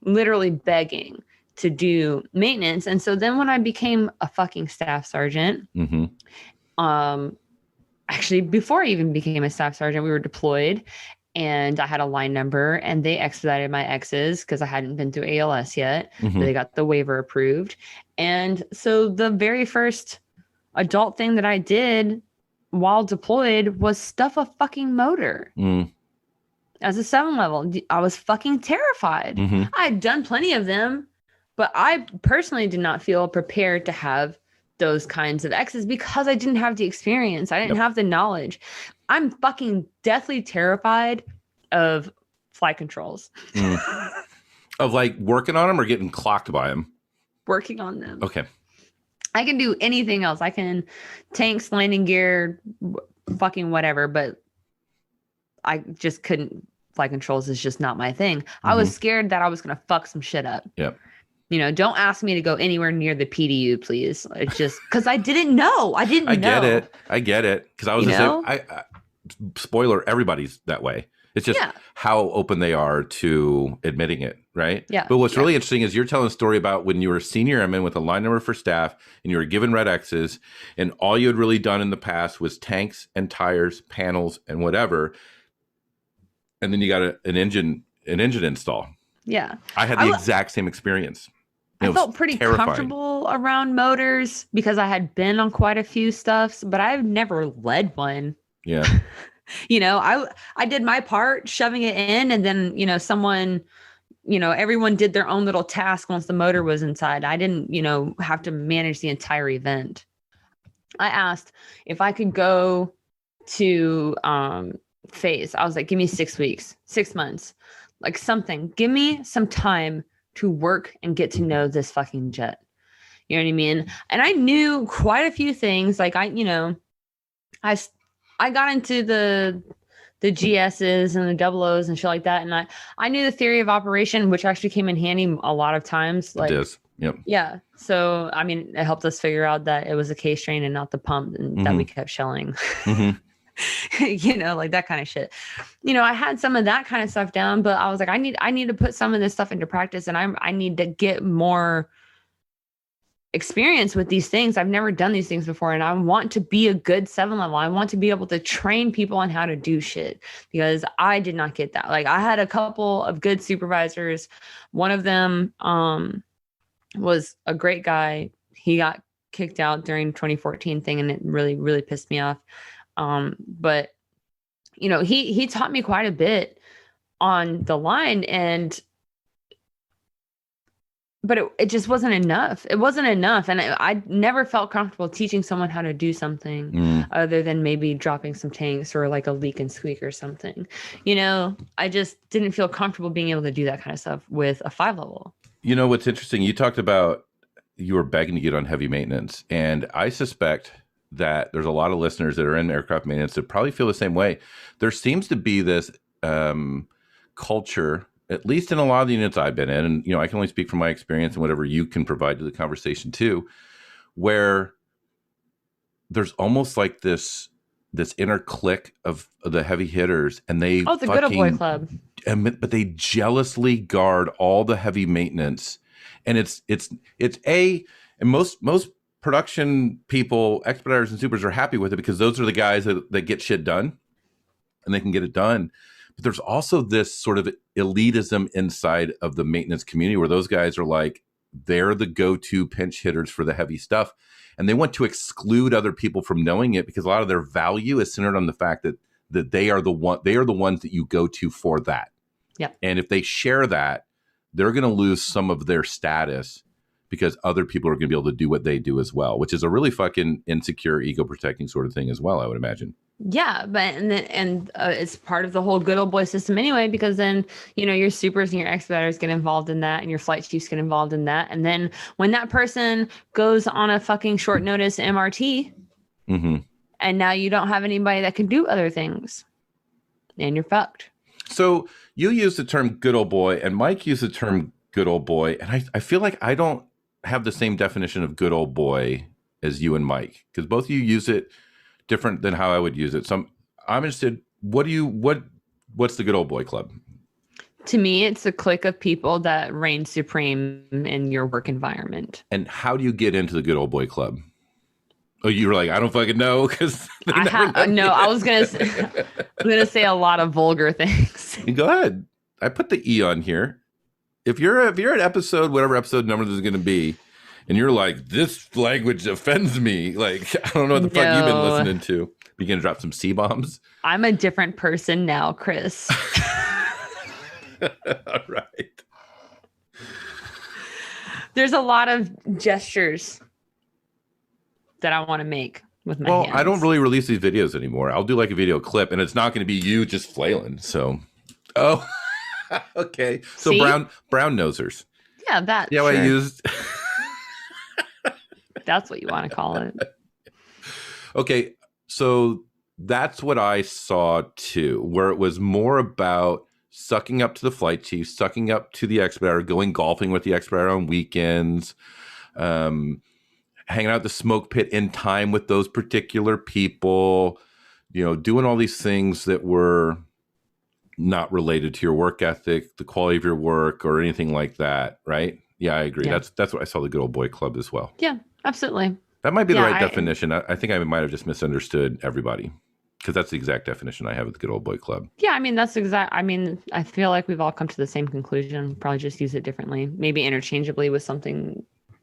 literally begging to do maintenance. And so then when I became a fucking staff sergeant, actually, before I even became a staff sergeant, we were deployed and I had a line number and they expedited my X's because I hadn't been through ALS yet. They got the waiver approved. And so the very first adult thing that I did while deployed was stuff a fucking motor. As a 7 level, I was fucking terrified. I had done plenty of them, but I personally did not feel prepared to have those kinds of X's because I didn't have the experience. I didn't have the knowledge. I'm fucking deathly terrified of flight controls. Of like working on them or getting clocked by them? Working on them. Okay. I can do anything else. I can tanks, landing gear, fucking whatever, but I just couldn't. Flight controls is just not my thing. I was scared that I was going to fuck some shit up. Don't ask me to go anywhere near the PDU, please. It's just because I didn't know. I didn't know. I get it. Because I was the same. Spoiler, everybody's that way. It's just how open they are to admitting it, right? Yeah. But what's really interesting is you're telling a story about when you were a senior airman with a line number for staff and you were given red X's and all you had really done in the past was tanks and tires, panels, and whatever. And then you got an engine install. Yeah. I had the exact same experience. I felt pretty comfortable around motors because I had been on quite a few stuffs, but I've never led one. Yeah. I did my part shoving it in and then, someone, everyone did their own little task once the motor was inside. I didn't, have to manage the entire event. I asked if I could go to phase. I was like, give me 6 weeks, 6 months, like something. Give me some time to work and get to know this fucking jet. You know what I mean? And I knew quite a few things. Like I got into the GSs and the double O's and shit like that. And I knew the theory of operation, which actually came in handy a lot of times. Like, it is. Yep. Yeah. So, I mean, it helped us figure out that it was a K-strain and not the pump and that we kept shelling. Like that kind of shit. I had some of that kind of stuff down, but I was like, I need to put some of this stuff into practice and I need to get more experience with these things. I've never done these things before. And I want to be a good 7 level. I want to be able to train people on how to do shit because I did not get that. Like I had a couple of good supervisors. One of them was a great guy. He got kicked out during the 2014 thing and it really, really pissed me off. But he taught me quite a bit on the line but it just wasn't enough. It wasn't enough. And I never felt comfortable teaching someone how to do something other than maybe dropping some tanks or like a leak and squeak or something. I just didn't feel comfortable being able to do that kind of stuff with a 5 level. You know what's interesting? You talked about you were begging to get on heavy maintenance, and I suspect that there's a lot of listeners that are in aircraft maintenance that probably feel the same way. There seems to be this culture, at least in a lot of the units I've been in, and I can only speak from my experience and whatever you can provide to the conversation too, where there's almost like this inner clique of the heavy hitters, and they the good old boy club. But they jealously guard all the heavy maintenance, and and most production people, expediters and supers, are happy with it because those are the guys that get shit done, and they can get it done. But there's also this sort of elitism inside of the maintenance community where those guys are like, they're the go-to pinch hitters for the heavy stuff. And they want to exclude other people from knowing it because a lot of their value is centered on the fact that they are the ones that you go to for that. Yeah. And if they share that, they're going to lose some of their status because other people are going to be able to do what they do as well, which is a really fucking insecure, ego protecting sort of thing as well, I would imagine. Yeah, but it's part of the whole good old boy system anyway, because then, your supers and your expediters get involved in that and your flight chiefs get involved in that. And then when that person goes on a fucking short notice MRT, and now you don't have anybody that can do other things, and you're fucked. So you use the term good old boy, and Mike used the term good old boy. And I feel like I don't have the same definition of good old boy as you and Mike, because both of you use it different than how I would use it. So I'm interested, what's the good old boy club? To me, it's a clique of people that reign supreme in your work environment. And how do you get into the good old boy club? Oh, you were like, I don't fucking know, because I was gonna say a lot of vulgar things. Go ahead. I put the E on here. If you're at episode, whatever episode number this is going to be, and you're like, this language offends me, like, I don't know what the fuck you've been listening to. You gonna drop some C-bombs? I'm a different person now, Chris. All right. There's a lot of gestures that I want to make with my hands. I don't really release these videos anymore. I'll do like a video clip, and it's not going to be you just flailing. So, okay. So see? brown nosers. Yeah, that. Yeah, sure. I used. That's what you want to call it. Okay, so that's what I saw too, where it was more about sucking up to the flight chief, sucking up to the expediter, going golfing with the expediter on weekends, hanging out at the smoke pit in time with those particular people, doing all these things that were not related to your work ethic, the quality of your work, or anything like that, right? Yeah, I agree. Yeah. That's what I saw the good old boy club as well. Yeah, absolutely. That might be the right definition. I think I might have just misunderstood everybody, because that's the exact definition I have of the good old boy club. Yeah, that's exact. I feel like we've all come to the same conclusion. Probably just use it differently, maybe interchangeably with something.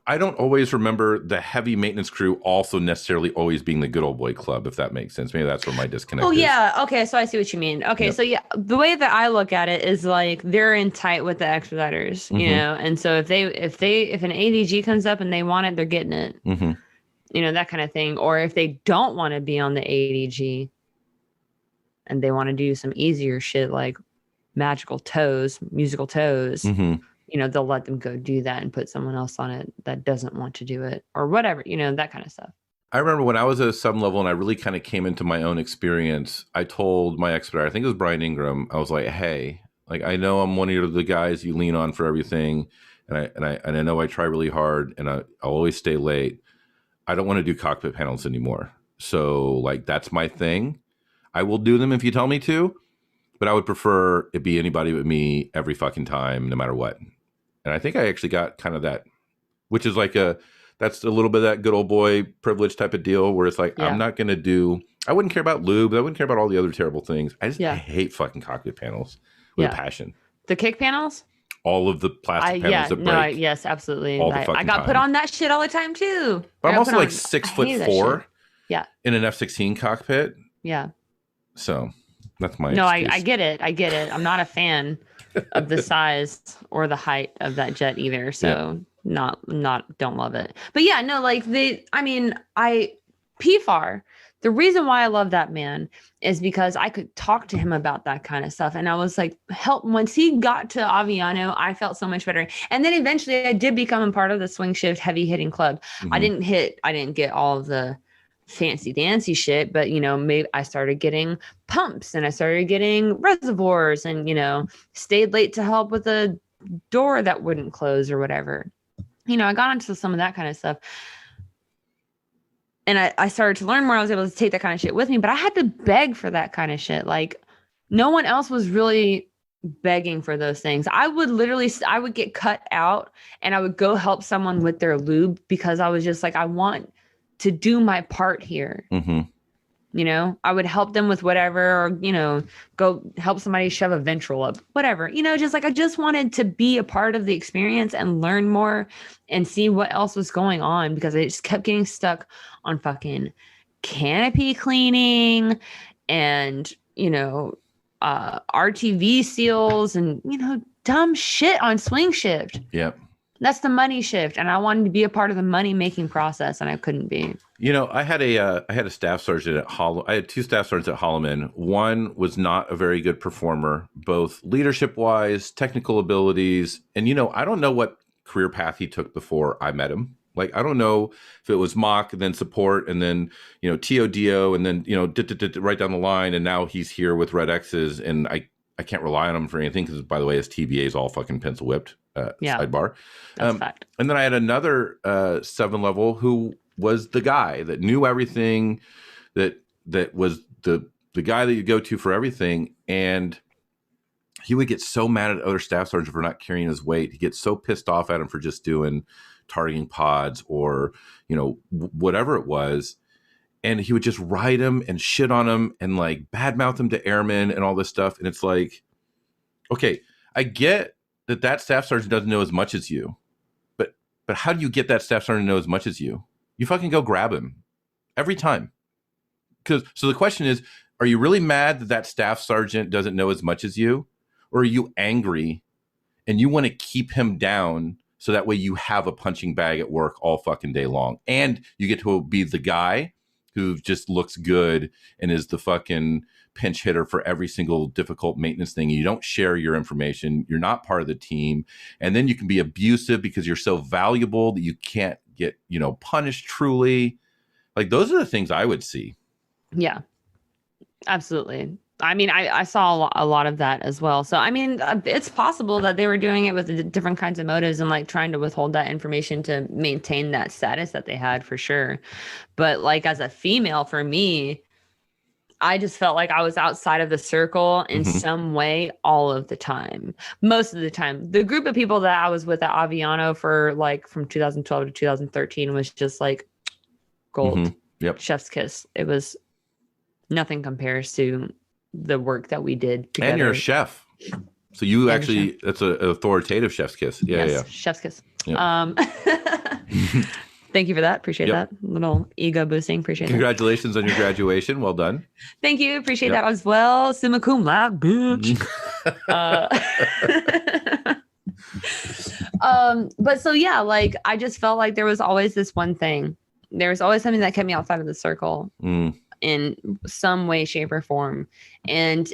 I don't always remember the heavy maintenance crew also necessarily always being the good old boy club, if that makes sense. Maybe that's where my disconnect is. Oh, yeah. Okay, so I see what you mean. Okay, yep. So yeah, the way that I look at it is like they're in tight with the expediters, and so if an ADG comes up and they want it, they're getting it, that kind of thing. Or if they don't want to be on the ADG and they want to do some easier shit like musical toes, they'll let them go do that and put someone else on it that doesn't want to do it or whatever, that kind of stuff. I remember when I was at a sub level and I really kind of came into my own experience, I told my expediter, I think it was Brian Ingram, I was like, hey, like, I know I'm one of the guys you lean on for everything. And I know I try really hard and I'll always stay late. I don't want to do cockpit panels anymore. So like, that's my thing. I will do them if you tell me to, but I would prefer it be anybody but me every fucking time, no matter what. And I think I actually got kind of that, which is like that's a little bit of that good old boy privilege type of deal where it's like, I'm not going to do, I wouldn't care about lube. I wouldn't care about all the other terrible things. I hate fucking cockpit panels with a passion. The kick panels? All of the plastic panels that break. Yes, absolutely. I got put on that shit all the time too. But I'm also like 6'4". Yeah. In an F-16 cockpit. Yeah. So that's my excuse. I get it. I'm not a fan of the size or the height of that jet either. So don't love it. But yeah, no, like PFAR, the reason why I love that man is because I could talk to him about that kind of stuff. And I was like, help. Once he got to Aviano, I felt so much better. And then eventually I did become a part of the swing shift heavy hitting club. Mm-hmm. I didn't get all of the fancy dancy shit, but maybe I started getting pumps and I started getting reservoirs and, stayed late to help with a door that wouldn't close or whatever. I got into some of that kind of stuff. And I started to learn more. I was able to take that kind of shit with me, but I had to beg for that kind of shit. Like no one else was really begging for those things. I would get cut out and I would go help someone with their lube because I was just like, I want to do my part here. Mm-hmm. I would help them with whatever, or, go help somebody shove a ventral up, whatever, just like, I just wanted to be a part of the experience and learn more and see what else was going on because I just kept getting stuck on fucking canopy cleaning and, RTV seals and, dumb shit on swing shift. Yep. That's the money shift. And I wanted to be a part of the money making process and I couldn't be. I had a staff sergeant at I had two staff sergeants at Holloman. One was not a very good performer, both leadership wise, technical abilities. And, I don't know what career path he took before I met him. Like, I don't know if it was mock and then support and then, TODO and then, right down the line. And now he's here with Red X's and I can't rely on him for anything because, by the way, his TVA is all fucking pencil whipped. Sidebar. That's fact. And then I had another 7 level who was the guy that knew everything, that was the guy that you go to for everything. And he would get so mad at other staff sergeants for not carrying his weight. He gets so pissed off at him for just doing targeting pods or, whatever it was. And he would just ride him and shit on him and like badmouth him to airmen and all this stuff. And it's like, okay, I get that staff sergeant doesn't know as much as you, but how do you get that staff sergeant to know as much as you? You fucking go grab him every time. So the question is, are you really mad that staff sergeant doesn't know as much as you? Or are you angry and you want to keep him down so that way you have a punching bag at work all fucking day long? And you get to be the guy who just looks good and is the fucking pinch hitter for every single difficult maintenance thing. You don't share your information. You're not part of the team. And then you can be abusive because you're so valuable that you can't get, punished truly. Like, those are the things I would see. Yeah, absolutely. I mean, I saw a lot of that as well. So, I mean, it's possible that they were doing it with different kinds of motives and like trying to withhold that information to maintain that status that they had for sure. But like as a female, for me, I just felt like I was outside of the circle in some way all of the time. Most of the time. The group of people that I was with at Aviano for like from 2012 to 2013 was just like gold. Yep. Chef's kiss. It was nothing compares to the work that we did together. And you're a chef. So you actually, that's an authoritative chef's kiss. Yeah, yes, chef's kiss. Yep. Thank you for that. Appreciate that. Little ego boosting. Appreciate it. Congratulations on your graduation. Well done. Thank you. Appreciate that as well. Summa cum laude, bitch. But so yeah, like I just felt like there was always this one thing. There was always something that kept me outside of the circle in some way, shape, or form. And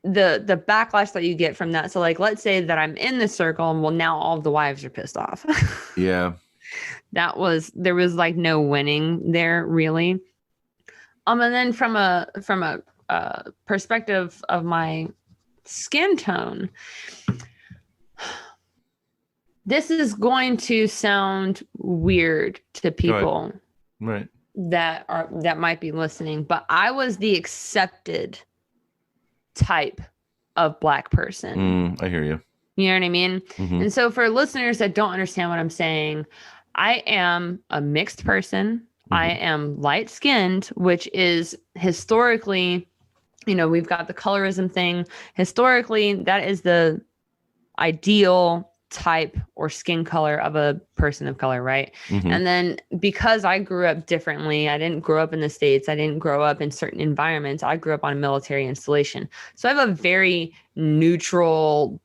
the backlash that you get from that. So like, let's say that I'm in the circle and well, now all of the wives are pissed off. Yeah. There was like no winning there really. And then from a perspective of my skin tone, this is going to sound weird to people right that might be listening, but I was the accepted type of Black person. I hear you. You know what I mean? And so for listeners that don't understand what I'm saying, I am a mixed person. I am light-skinned, which is historically, we've got the colorism thing. Historically, that is the ideal type or skin color of a person of color, right? And then because I grew up differently, I didn't grow up in the States, I didn't grow up in certain environments, I grew up on a military installation. So I have a very neutral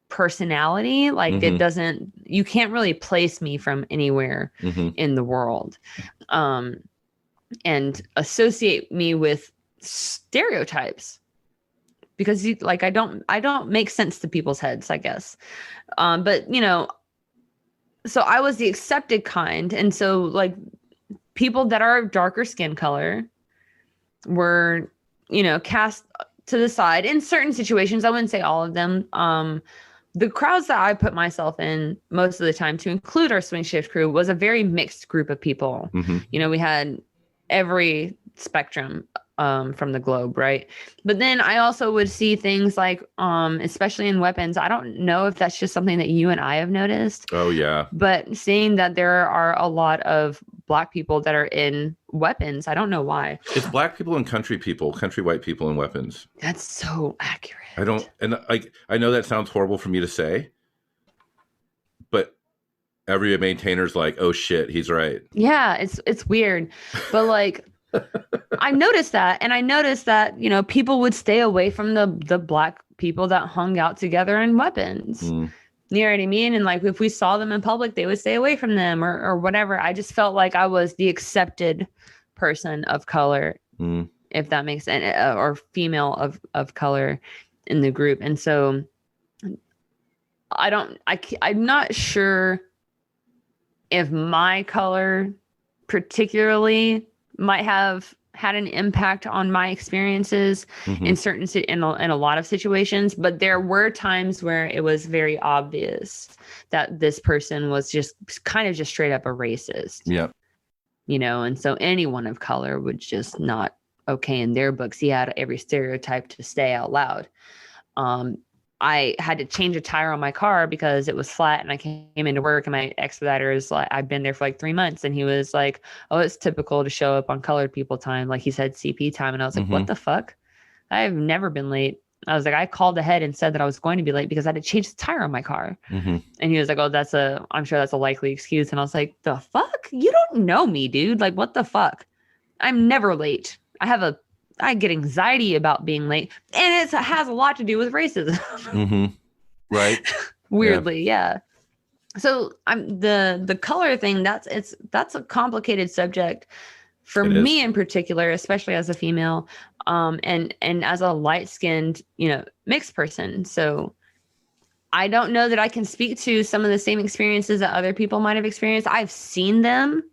personality. Like you can't really place me from anywhere in the world. and associate me with stereotypes because like I don't make sense to people's heads, I guess. But so I was the accepted kind, and so like people that are darker skin color were cast to the side in certain situations. I wouldn't say all of them. The crowds that I put myself in most of the time, to include our swing shift crew, was a very mixed group of people. Mm-hmm. We had every spectrum from the globe, right? But then I also would see things like, especially in weapons, I don't know if that's just something that you and I have noticed. Oh, yeah. But seeing that there are a lot of Black people that are in weapons, I don't know why. It's Black people and country white people in weapons. That's so accurate. I know that sounds horrible for me to say, but every maintainer's like, oh shit, he's right. Yeah, it's weird. But like I noticed that, and I noticed that, people would stay away from the Black people that hung out together in weapons. You know what I mean? And like if we saw them in public, they would stay away from them or whatever. I just felt like I was the accepted person of color, if that makes sense, or female of color in the group. And so I'm not sure if my color particularly might have had an impact on my experiences in a lot of situations, but there were times where it was very obvious that this person was just kind of just straight up a racist. Yeah. And so anyone of color would just not okay in their books. He had every stereotype to say out loud. I had to change a tire on my car because it was flat, and I came into work, and my expediter is like, I've been there for like 3 months, and he was like, oh, it's typical to show up on colored people time. Like he said CP time. And I was like, what the fuck? I've never been late. I was like, I called ahead and said that I was going to be late because I had to change the tire on my car. And he was like, oh, I'm sure that's a likely excuse. And I was like, the fuck? You don't know me, dude. Like, what the fuck? I'm never late. I get anxiety about being late, and it has a lot to do with racism. Right. Weirdly. Yeah. So the color thing, that's a complicated subject for me in particular, especially as a female, and as a light-skinned, mixed person. So I don't know that I can speak to some of the same experiences that other people might have experienced. I've seen them.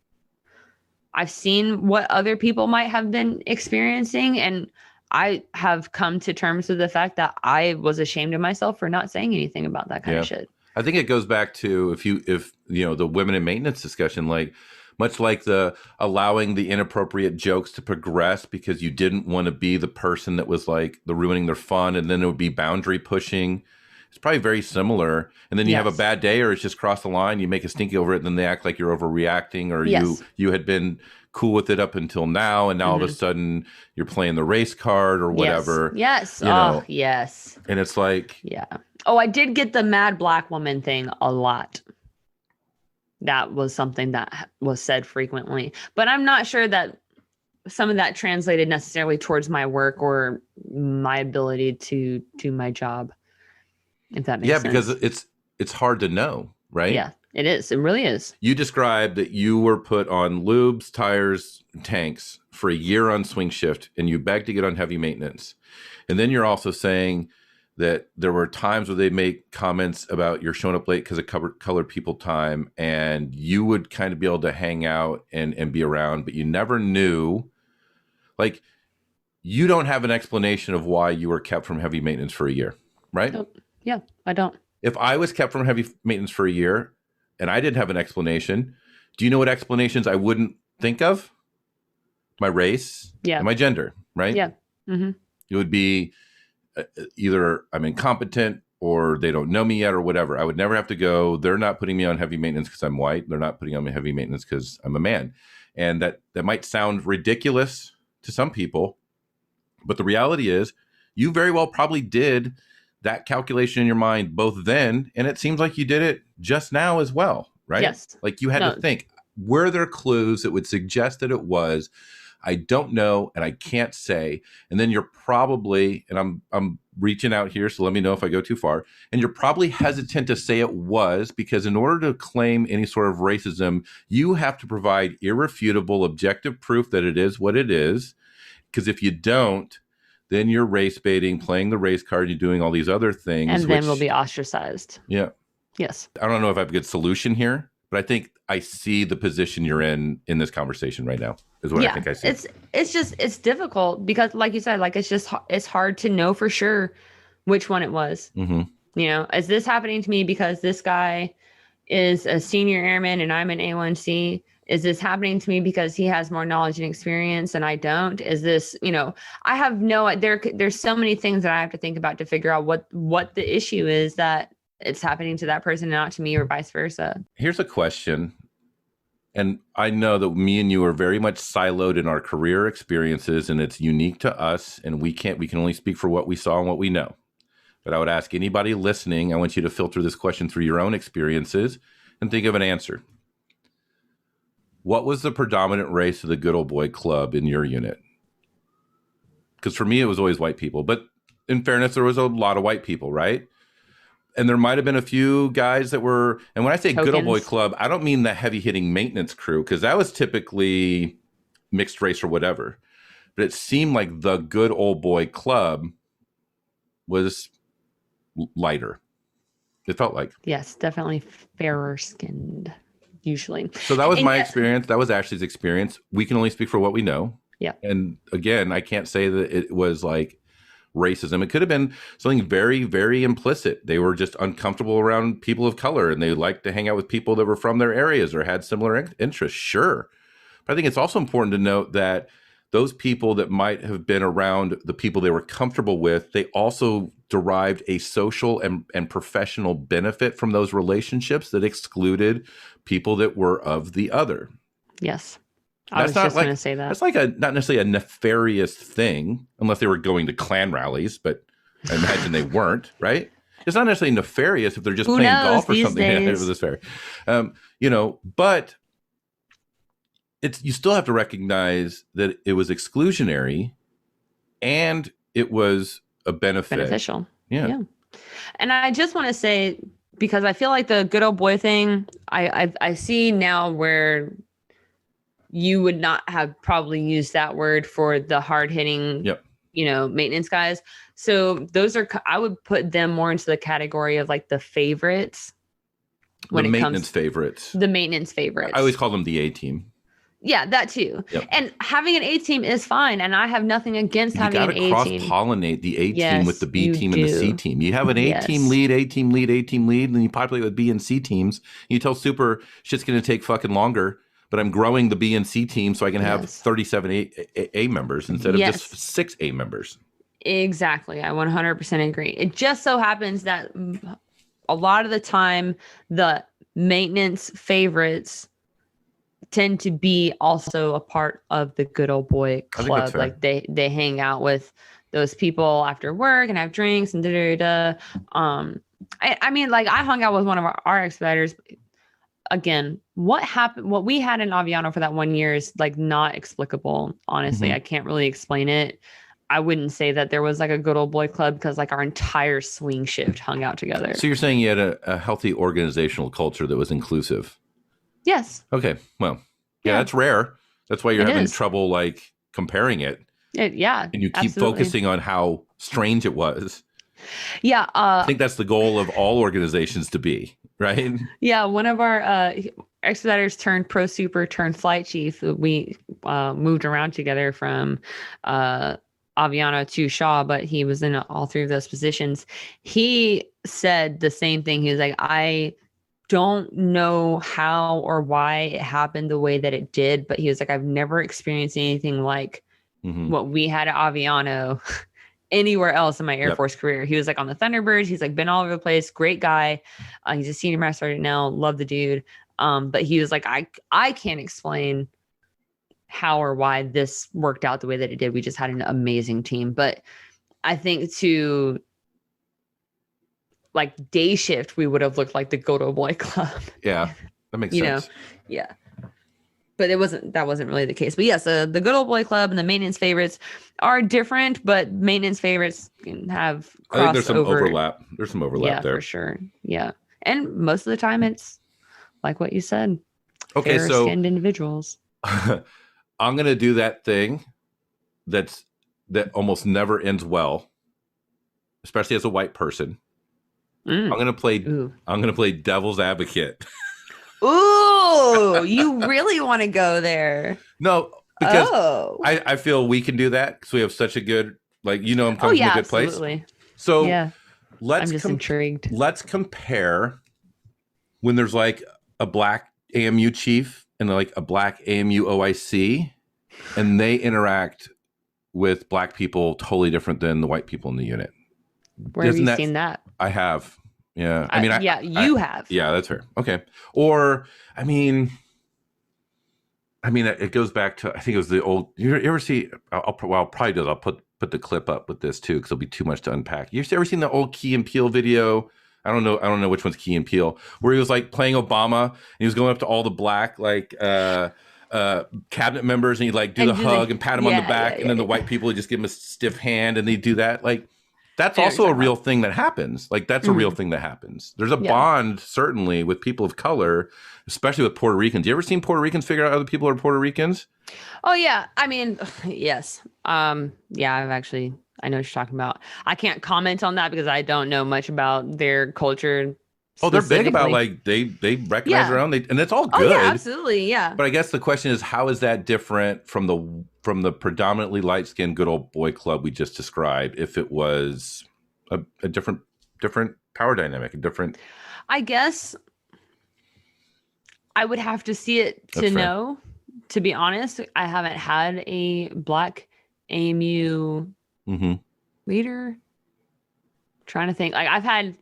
I've seen what other people might have been experiencing, and I have come to terms with the fact that I was ashamed of myself for not saying anything about that kind of shit. I think it goes back to if the women in maintenance discussion, like much like the allowing the inappropriate jokes to progress because you didn't want to be the person that was like the ruining their fun, and then it would be boundary pushing. It's probably very similar. And then you have a bad day, or it's just crossed the line, you make a stinky over it, and then they act like you're overreacting, or you had been cool with it up until now, and now all of a sudden you're playing the race card or whatever. Yes. Yes. And it's like, yeah. Oh, I did get the mad Black woman thing a lot. That was something that was said frequently, but I'm not sure that some of that translated necessarily towards my work or my ability to do my job. If that makes sense. Yeah, because it's hard to know, right? Yeah, it is. It really is. You described that you were put on lubes, tires, tanks for a year on swing shift, and you begged to get on heavy maintenance. And then you're also saying that there were times where they make comments about you're showing up late because of colored people time, and you would kind of be able to hang out and be around, but you never knew. Like, you don't have an explanation of why you were kept from heavy maintenance for a year, right? Nope. Yeah, I don't. If I was kept from heavy maintenance for a year and I didn't have an explanation, do you know what explanations I wouldn't think of? My race and my gender, right? Yeah. Mm-hmm. It would be either I'm incompetent or they don't know me yet or whatever. I would never have to go, they're not putting me on heavy maintenance because I'm white. They're not putting on me heavy maintenance because I'm a man. And that might sound ridiculous to some people, but the reality is you very well probably did that calculation in your mind both then, and it seems like you did it just now as well, right? Yes. Like you had to think, were there clues that would suggest that it was I don't know, and I can't say. And then you're probably, and I'm reaching out here, so let me know if I go too far. And you're probably hesitant to say it was, because in order to claim any sort of racism, you have to provide irrefutable, objective proof that it is what it is. Because if you don't, then you're race baiting, playing the race card, you're doing all these other things. And then we'll be ostracized. Yeah. Yes. I don't know if I have a good solution here, but I think I see the position you're in this conversation right now, is what I think I see. It's difficult because, like you said, like it's hard to know for sure which one it was. Mm-hmm. You know, is this happening to me because this guy is a senior airman and I'm an A1C? Is this happening to me because he has more knowledge and experience and I don't? Is this, you know, I have there's so many things that I have to think about to figure out what the issue is that it's happening to that person and not to me, or vice versa. Here's a question. And I know that me and you are very much siloed in our career experiences, and it's unique to us, and we can only speak for what we saw and what we know. But I would ask anybody listening, I want you to filter this question through your own experiences and think of an answer. What was the predominant race of the Good Old Boy Club in your unit? Because for me, it was always white people. But in fairness, there was a lot of white people, right? And there might have been a few guys that were, and when I say Good Old Boy Club, I don't mean the heavy hitting maintenance crew, because that was typically mixed race or whatever. But it seemed like the Good Old Boy Club was lighter. It felt like. Yes, definitely fairer skinned, usually. So that was my experience. That was Ashley's experience. We can only speak for what we know. Yeah. And again, I can't say that it was like racism. It could have been something very, very implicit. They were just uncomfortable around people of color and they liked to hang out with people that were from their areas or had similar interests. Sure. But I think it's also important to note that those people that might have been around the people they were comfortable with, they also derived a social and professional benefit from those relationships that excluded people that were of the other. Yes. I was just going to say that. That's like not necessarily a nefarious thing, unless they were going to Klan rallies, but I imagine they weren't, right? It's not necessarily nefarious if they're just playing golf or something. Yeah, it was fair. But you still have to recognize that it was exclusionary and it was a beneficial. Yeah. And I just want to say, because I feel like the good old boy thing, I see now where you would not have probably used that word for the hard hitting, maintenance guys. So I would put them more into the category of like the favorites. The maintenance favorites. I always call them the A team. Yeah, that too. Yep. And having an A team is fine. And I have nothing against having an A team. You got to cross-pollinate the A team with the B team and the C team. You have an A team lead, A team lead, A team lead, and then you populate with B and C teams. You tell Super, shit's going to take fucking longer, but I'm growing the B and C team so I can have 37 A members instead of just 6 A members. Exactly. I 100% agree. It just so happens that a lot of the time, the maintenance favorites tend to be also a part of the good old boy club. Like they hang out with those people after work and have drinks and I mean, like I hung out with one of our expediters. Again, what happened, what we had in Aviano for that 1 year is like not explicable. Honestly, I can't really explain it. I wouldn't say that there was like a good old boy club because like our entire swing shift hung out together. So you're saying you had a healthy organizational culture that was inclusive? Yes. Okay. Well, yeah, that's rare. That's why you're having trouble like comparing it. Yeah. And you keep focusing on how strange it was. Yeah. I think that's the goal of all organizations to be, right? Yeah. One of our expeditors turned pro super turned flight chief. We moved around together from Aviano to Shaw, but he was in all 3 of those positions. He said the same thing. He was like, I don't know how or why it happened the way that it did, but he was like, I've never experienced anything like what we had at Aviano anywhere else in my Air Force career. He was like on the Thunderbirds. He's like been all over the place. Great guy. He's a senior master sergeant now. Love the dude. But he was like, I can't explain how or why this worked out the way that it did. We just had an amazing team. But I think to like day shift, we would have looked like the Goto Boy Club. Yeah, that makes sense. Yeah. but that wasn't really the case. But yes, the good old boy club and the maintenance favorites are different, but maintenance favorites can have crossover. I think there's some overlap. There's some overlap there. For sure. Yeah. And most of the time it's like what you said. Okay, fair skinned individuals. I'm gonna do that thing that almost never ends well, especially as a white person. I'm gonna play devil's advocate. Ooh, you really want to go there? No, because I feel we can do that because we have such a good, like, I'm coming from a good absolutely. place. So yeah, let's I'm just intrigued. Let's compare when there's like a black AMU chief and like a black AMU OIC, and they interact with black people totally different than the white people in the unit. Where have you seen that? I have. Yeah. You have. Yeah, that's fair. Okay. Or, it goes back to, I think it was the old, you ever see, I'll probably do it. I'll put the clip up with this too, because it'll be too much to unpack. You ever seen the old Key and Peele video? I don't know which one's Key and Peele, where he was like playing Obama and he was going up to all the black, like, cabinet members, and he'd like do the hug and pat him on the back, and then the white people would just give him a stiff hand and they'd do that. Like, that's also a real thing that happens. Like, that's a real thing that happens. There's a bond, certainly, with people of color, especially with Puerto Ricans. You ever seen Puerto Ricans figure out other people are Puerto Ricans? Oh, yeah. Yes. I know what you're talking about. I can't comment on that because I don't know much about their culture. Oh, they're big about, like, they recognize their own, and it's all good. Oh, yeah, absolutely, yeah. But I guess the question is, how is that different from the predominantly light-skinned good old boy club we just described, if it was a different power dynamic, a different... I guess I would have to see it to know. To be honest, I haven't had a black AMU leader. Trying to think. Like, I've had,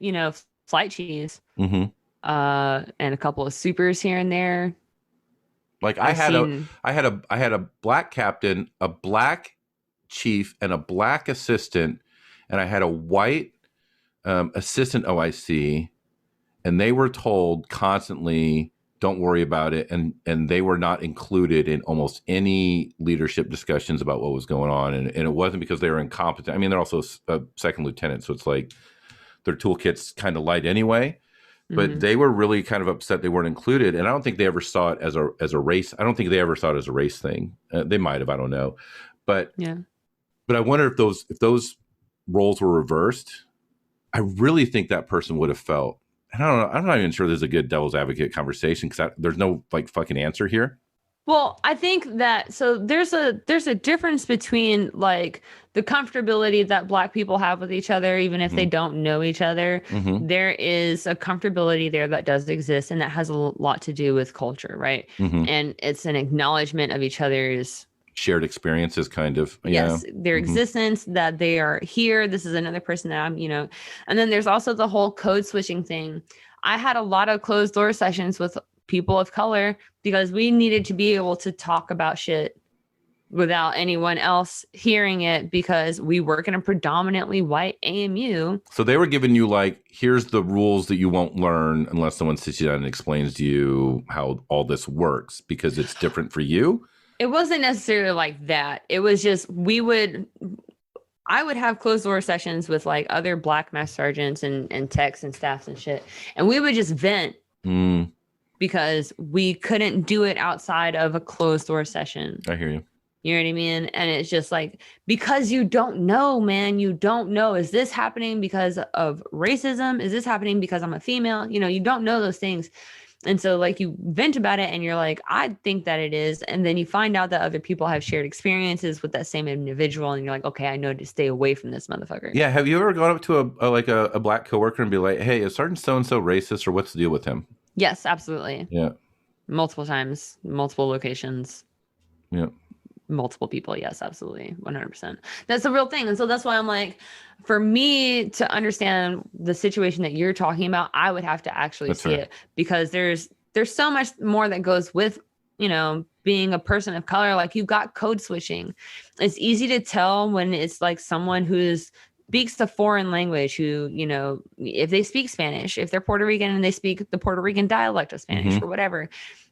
flight cheese and a couple of supers here and there. Like, I had a black captain, a black chief, and a black assistant, and I had a white assistant OIC, and they were told constantly, don't worry about it, and they were not included in almost any leadership discussions about what was going on, and it wasn't because they were incompetent. I mean, they're also a second lieutenant, so it's like their toolkit's kind of light anyway. But they were really kind of upset they weren't included, and I don't think they ever saw it as a race. I don't think they ever saw it as a race thing. They might have, I don't know, but I wonder if those roles were reversed. I really think that person would have felt. And I don't know. I'm not even sure there's a good devil's advocate conversation because there's no like fucking answer here. Well, I think that there's a difference between like the comfortability that black people have with each other, even if they don't know each other. There is a comfortability there that does exist, and that has a lot to do with culture, right? And it's an acknowledgement of each other's shared experiences, kind of. Yes, their existence, that they are here. This is another person that I'm, and then there's also the whole code switching thing. I had a lot of closed door sessions with people of color because we needed to be able to talk about shit without anyone else hearing it because we work in a predominantly white AMU. So they were giving you like, here's the rules that you won't learn unless someone sits you down and explains to you how all this works because it's different for you. It wasn't necessarily like that. It was just, I would have closed door sessions with like other black master sergeants and techs and staffs and shit. And we would just vent because we couldn't do it outside of a closed door session. I hear you. You know what I mean? And it's just like, because you don't know, man, you don't know. Is this happening because of racism? Is this happening because I'm a female? You don't know those things. And so like you vent about it and you're like, I think that it is. And then you find out that other people have shared experiences with that same individual. And you're like, okay, I know to stay away from this motherfucker. Yeah. Have you ever gone up to a black coworker and be like, hey, is Sergeant so-and-so racist, or what's the deal with him? Yes, absolutely. Yeah. Multiple times, multiple locations. Yeah. Multiple people. Yes, absolutely. 100%. That's the real thing. And so that's why I'm like, for me to understand the situation that you're talking about, I would have to actually see it, because there's so much more that goes with, being a person of color. Like, you've got code switching. It's easy to tell when it's like someone who speaks the foreign language, who, if they speak Spanish, if they're Puerto Rican and they speak the Puerto Rican dialect of Spanish or whatever,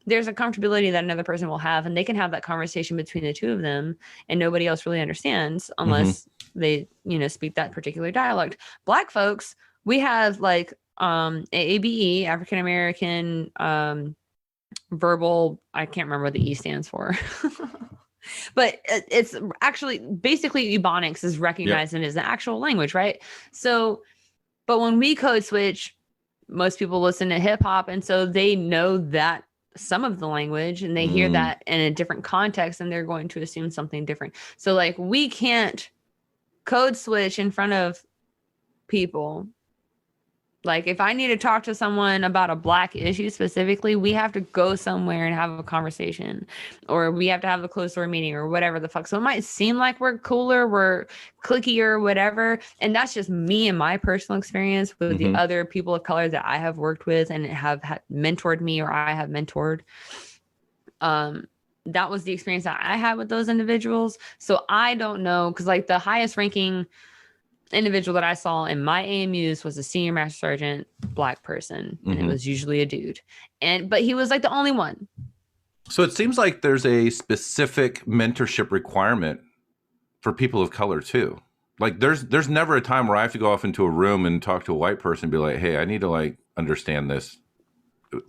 there's a comfortability that another person will have, and they can have that conversation between the two of them, and nobody else really understands unless they, speak that particular dialect. Black folks, we have like AABE, African American verbal. I can't remember what the E stands for. But it's actually basically Ebonics is recognized as an actual language, right? So, but when we code switch, most people listen to hip hop, and so they know that some of the language, and they hear that in a different context, and they're going to assume something different. So, like, we can't code switch in front of people. Like, if I need to talk to someone about a Black issue specifically, we have to go somewhere and have a conversation, or we have to have a closed door meeting or whatever the fuck. So it might seem like we're cooler, we're clickier, whatever. And that's just me and my personal experience with the other people of color that I have worked with and have mentored me, or I have mentored. That was the experience that I had with those individuals. So I don't know, because like the highest ranking individual that I saw in my AMUs was a senior master sergeant Black person, and it was usually a dude, but he was like the only one. So it seems like there's a specific mentorship requirement for people of color too. Like there's never a time where I have to go off into a room and talk to a white person and be like, hey, I need to like understand this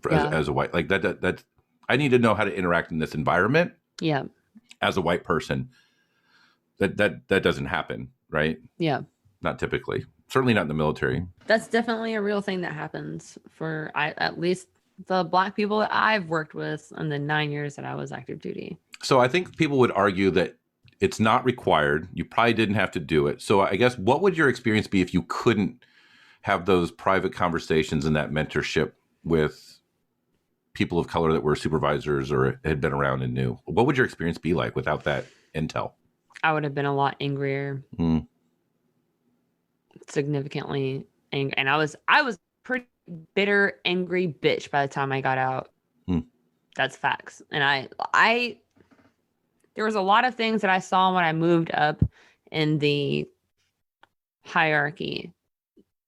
as a white, like that I need to know how to interact in this environment. Yeah. As a white person. That doesn't happen, right? Yeah. Not typically. Certainly not in the military. That's definitely a real thing that happens for at least the Black people that I've worked with in the 9 years that I was active duty. So I think people would argue that it's not required. You probably didn't have to do it. So I guess what would your experience be if you couldn't have those private conversations and that mentorship with people of color that were supervisors or had been around and knew? What would your experience be like without that intel? I would have been a lot angrier. Significantly angry. And I was pretty bitter, angry bitch by the time I got out. That's facts. And I there was a lot of things that I saw when I moved up in the hierarchy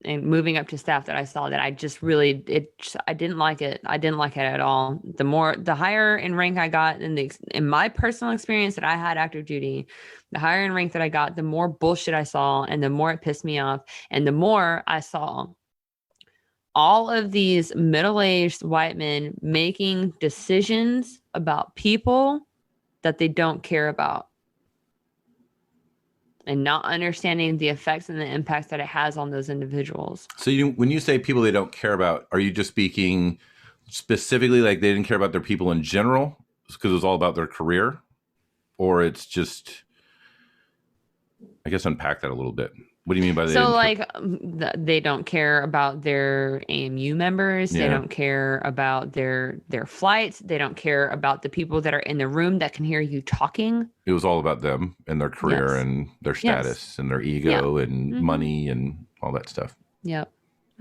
and moving up to staff that I saw that I just really I didn't like it. I didn't like it at all. The higher in rank I got in my personal experience that I had active duty, the higher in rank that I got, the more bullshit I saw, and the more it pissed me off, and the more I saw all of these middle-aged white men making decisions about people that they don't care about, and not understanding the effects and the impacts that it has on those individuals. So when you say people they don't care about, are you just speaking specifically like they didn't care about their people in general because it was all about their career? Or it's just, I guess, unpack that a little bit. What do you mean by that? So like they don't care about their AMU members. Yeah. They don't care about their flights. They don't care about the people that are in the room that can hear you talking. It was all about them and their career and their status and their ego and money and all that stuff. Yep.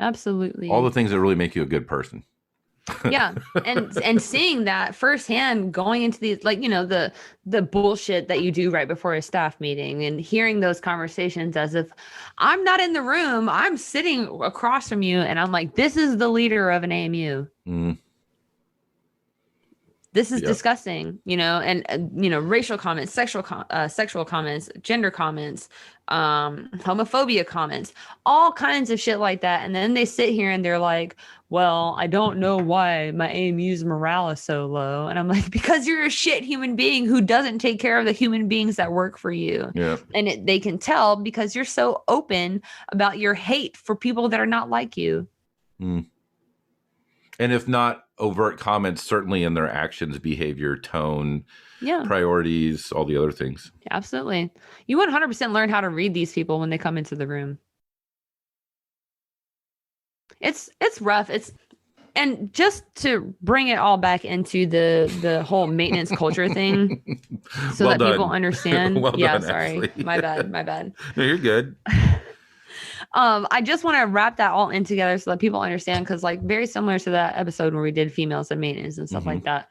Absolutely. All the things that really make you a good person. Yeah. And seeing that firsthand, going into these, like, the bullshit that you do right before a staff meeting, and hearing those conversations as if I'm not in the room, I'm sitting across from you, and I'm like, this is the leader of an AMU. This is disgusting, and racial comments, sexual comments, gender comments, homophobia comments, all kinds of shit like that. And then they sit here and they're like, well, I don't know why my AMU's morale is so low. And I'm like, because you're a shit human being who doesn't take care of the human beings that work for you. Yeah. And they can tell because you're so open about your hate for people that are not like you. And if not overt comments, certainly in their actions, behavior, tone, priorities, all the other things. Absolutely. You 100% learn how to read these people when they come into the room. It's rough. And just to bring it all back into the whole maintenance culture thing, so that people understand. Well yeah, done, sorry. Ashley. My bad. No, you're good. I just want to wrap that all in together so that people understand, because like very similar to that episode where we did females and maintenance and stuff like that,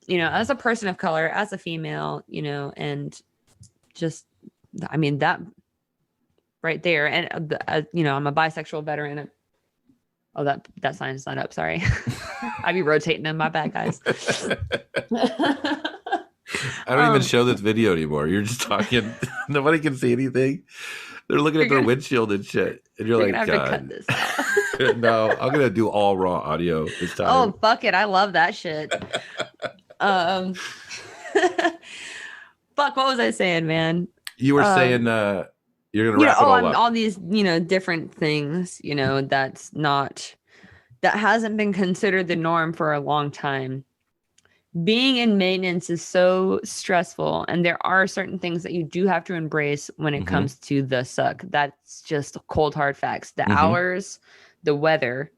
as a person of color, as a female, and just, I mean, that right there. And, I'm a bisexual veteran. Oh, that sign's not up. Sorry. I be rotating them. My bad, guys. I don't even show this video anymore. You're just talking. Nobody can see anything. They're looking at their windshield and shit. And you're like, gonna have God. to cut this out. No, I'm going to do all raw audio this time. Oh, fuck it. I love that shit. Fuck, what was I saying, man? You were saying you're going to wrap it all up. All these, different things, that hasn't been considered the norm for a long time. Being in maintenance is so stressful, and there are certain things that you do have to embrace when it comes to the suck. That's just cold hard facts. The hours, the weather,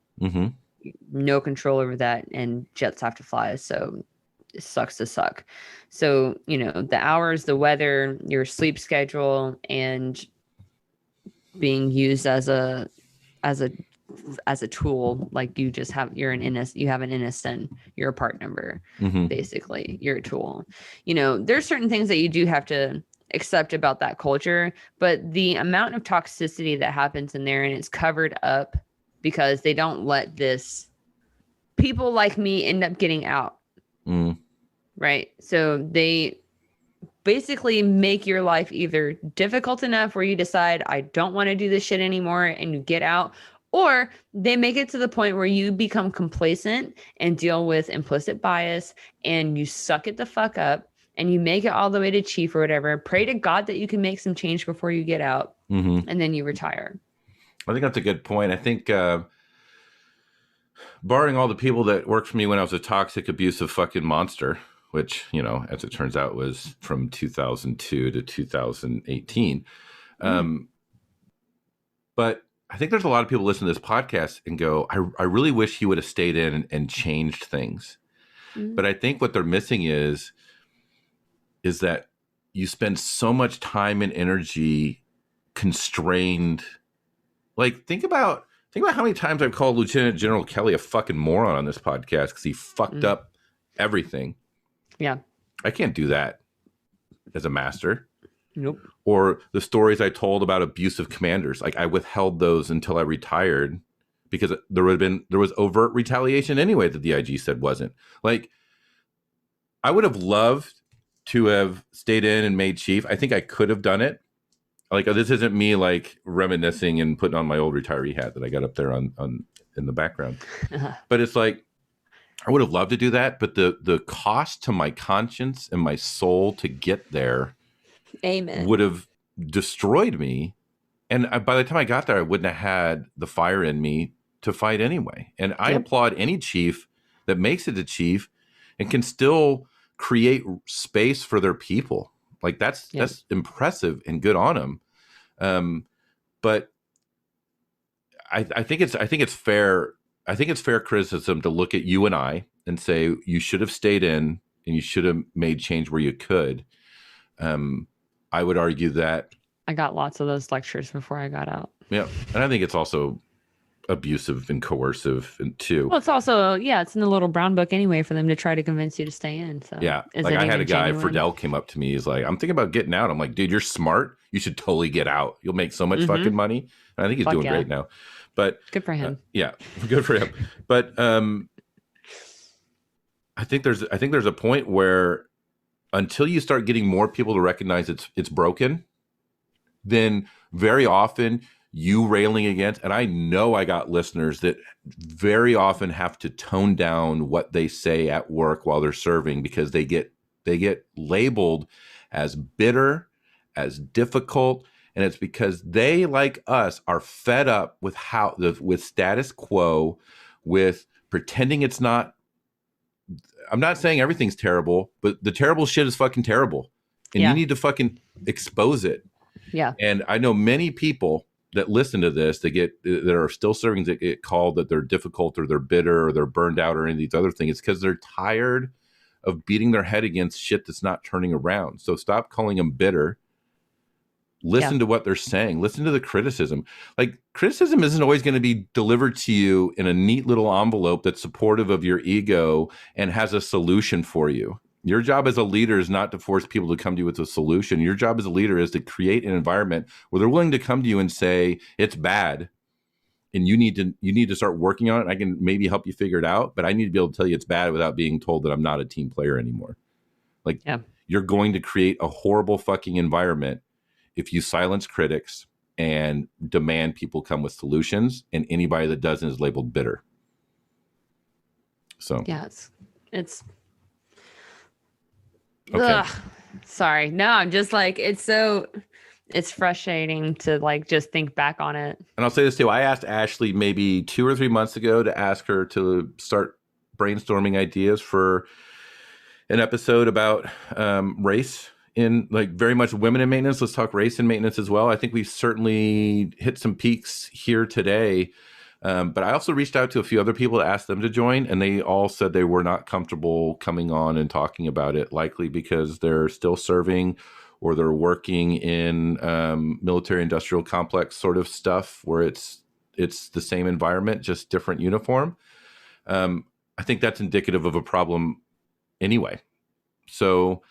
no control over that, and jets have to fly, so it sucks to suck. So, the hours, the weather, your sleep schedule, and being used as a tool, like you have an innocent, you're a part number, basically, you're a tool. There's certain things that you do have to accept about that culture, but the amount of toxicity that happens in there, and it's covered up because they don't let people like me end up getting out. Right. So they basically make your life either difficult enough where you decide, I don't want to do this shit anymore, and you get out, or they make it to the point where you become complacent and deal with implicit bias, and you suck it the fuck up, and you make it all the way to chief or whatever. Pray to God that you can make some change before you get out, and then you retire. I think that's a good point. I think barring all the people that worked for me when I was a toxic, abusive fucking monster, which, as it turns out, was from 2002 to 2018. But I think there's a lot of people listening to this podcast and go, I really wish he would have stayed in and changed things. But I think what they're missing is that you spend so much time and energy constrained. Like, think about how many times I've called Lieutenant General Kelly a fucking moron on this podcast because he fucked up everything. Yeah. I can't do that as a master. Nope. Or the stories I told about abusive commanders. Like, I withheld those until I retired because there was overt retaliation anyway that the IG said wasn't. Like, I would have loved to have stayed in and made chief. I think I could have done it. Like, this isn't me like reminiscing and putting on my old retiree hat that I got up there on in the background. But it's like, I would have loved to do that, but the cost to my conscience and my soul to get there, amen, would have destroyed me. And by the time I got there, I wouldn't have had the fire in me to fight anyway. And I applaud any chief that makes it to chief and can still create space for their people. Like, that's impressive and good on them. But I think it's fair. I think it's fair criticism to look at you and I and say, you should have stayed in and you should have made change where you could. I would argue that I got lots of those lectures before I got out. Yeah. And I think it's also abusive and coercive and too. Well, it's also, it's in the little brown book anyway for them to try to convince you to stay in. So yeah. Like, I had a guy, Friedel, came up to me. He's like, I'm thinking about getting out. I'm like, dude, you're smart. You should totally get out. You'll make so much fucking money. And I think he's doing great now. But good for him. Good for him. But I think there's a point where until you start getting more people to recognize it's broken, then very often you railing against, and I know I got listeners that very often have to tone down what they say at work while they're serving because they get labeled as bitter, as difficult. And it's because they, like us, are fed up with with status quo, with pretending it's not. I'm not saying everything's terrible, but the terrible shit is fucking terrible. And you need to fucking expose it. Yeah. And I know many people that listen to this that are still serving that get called that they're difficult or they're bitter or they're burned out or any of these other things. It's because they're tired of beating their head against shit that's not turning around. So stop calling them bitter. Listen to what they're saying. Listen to the criticism. Like, criticism isn't always going to be delivered to you in a neat little envelope that's supportive of your ego and has a solution for you. Your job as a leader is not to force people to come to you with a solution. Your job as a leader is to create an environment where they're willing to come to you and say, it's bad. and you need to start working on it. I can maybe help you figure it out, but I need to be able to tell you it's bad without being told that I'm not a team player anymore. Like, you're going to create a horrible fucking environment if you silence critics and demand people come with solutions, and anybody that doesn't is labeled bitter. So yeah, it's okay. Ugh. Sorry. No, I'm just like, it's frustrating to like just think back on it. And I'll say this too. I asked Ashley maybe 2 or 3 months ago to ask her to start brainstorming ideas for an episode about race in, like, very much women in maintenance. Let's talk race and maintenance as well. I think we've certainly hit some peaks here today. But I also reached out to a few other people to ask them to join, and they all said they were not comfortable coming on and talking about it, likely because they're still serving or they're working in military industrial complex sort of stuff where it's the same environment, just different uniform. I think that's indicative of a problem anyway. So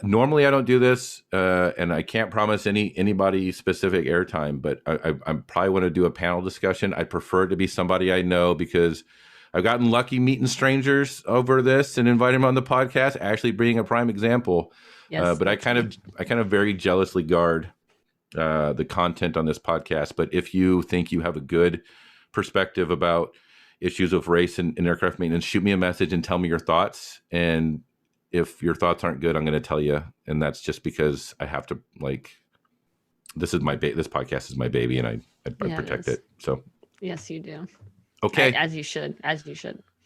normally I don't do this, and I can't promise anybody specific airtime, but I probably want to do a panel discussion. I prefer it to be somebody I know, because I've gotten lucky meeting strangers over this and inviting them on the podcast, Ashley being a prime example. Yes, but I kind of very jealously guard the content on this podcast. But if you think you have a good perspective about issues of race in aircraft maintenance, shoot me a message and tell me your thoughts. And if your thoughts aren't good, I'm going to tell you. And that's just because I have to, like, this is this podcast is my baby, and I protect it. So yes, you do. Okay. As you should.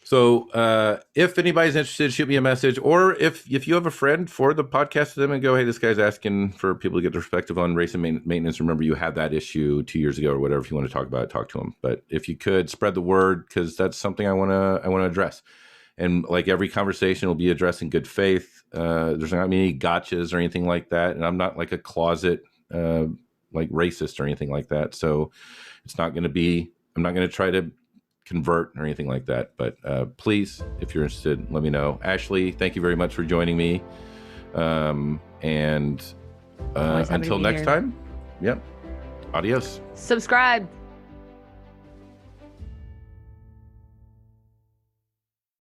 So if anybody's interested, shoot me a message. Or if you have a friend, forward the podcast to them and go, hey, this guy's asking for people to get their perspective on race and maintenance. Remember, you had that issue 2 years ago or whatever. If you want to talk about it, talk to him. But if you could, spread the word, because that's something I want to address. And like every conversation will be addressed in good faith. There's not many gotchas or anything like that. And I'm not like a closet like racist or anything like that. So it's not going to be, I'm not going to try to convert or anything like that. But please, if you're interested, let me know. Ashley, thank you very much for joining me. And until next time, yep. Adios. Subscribe.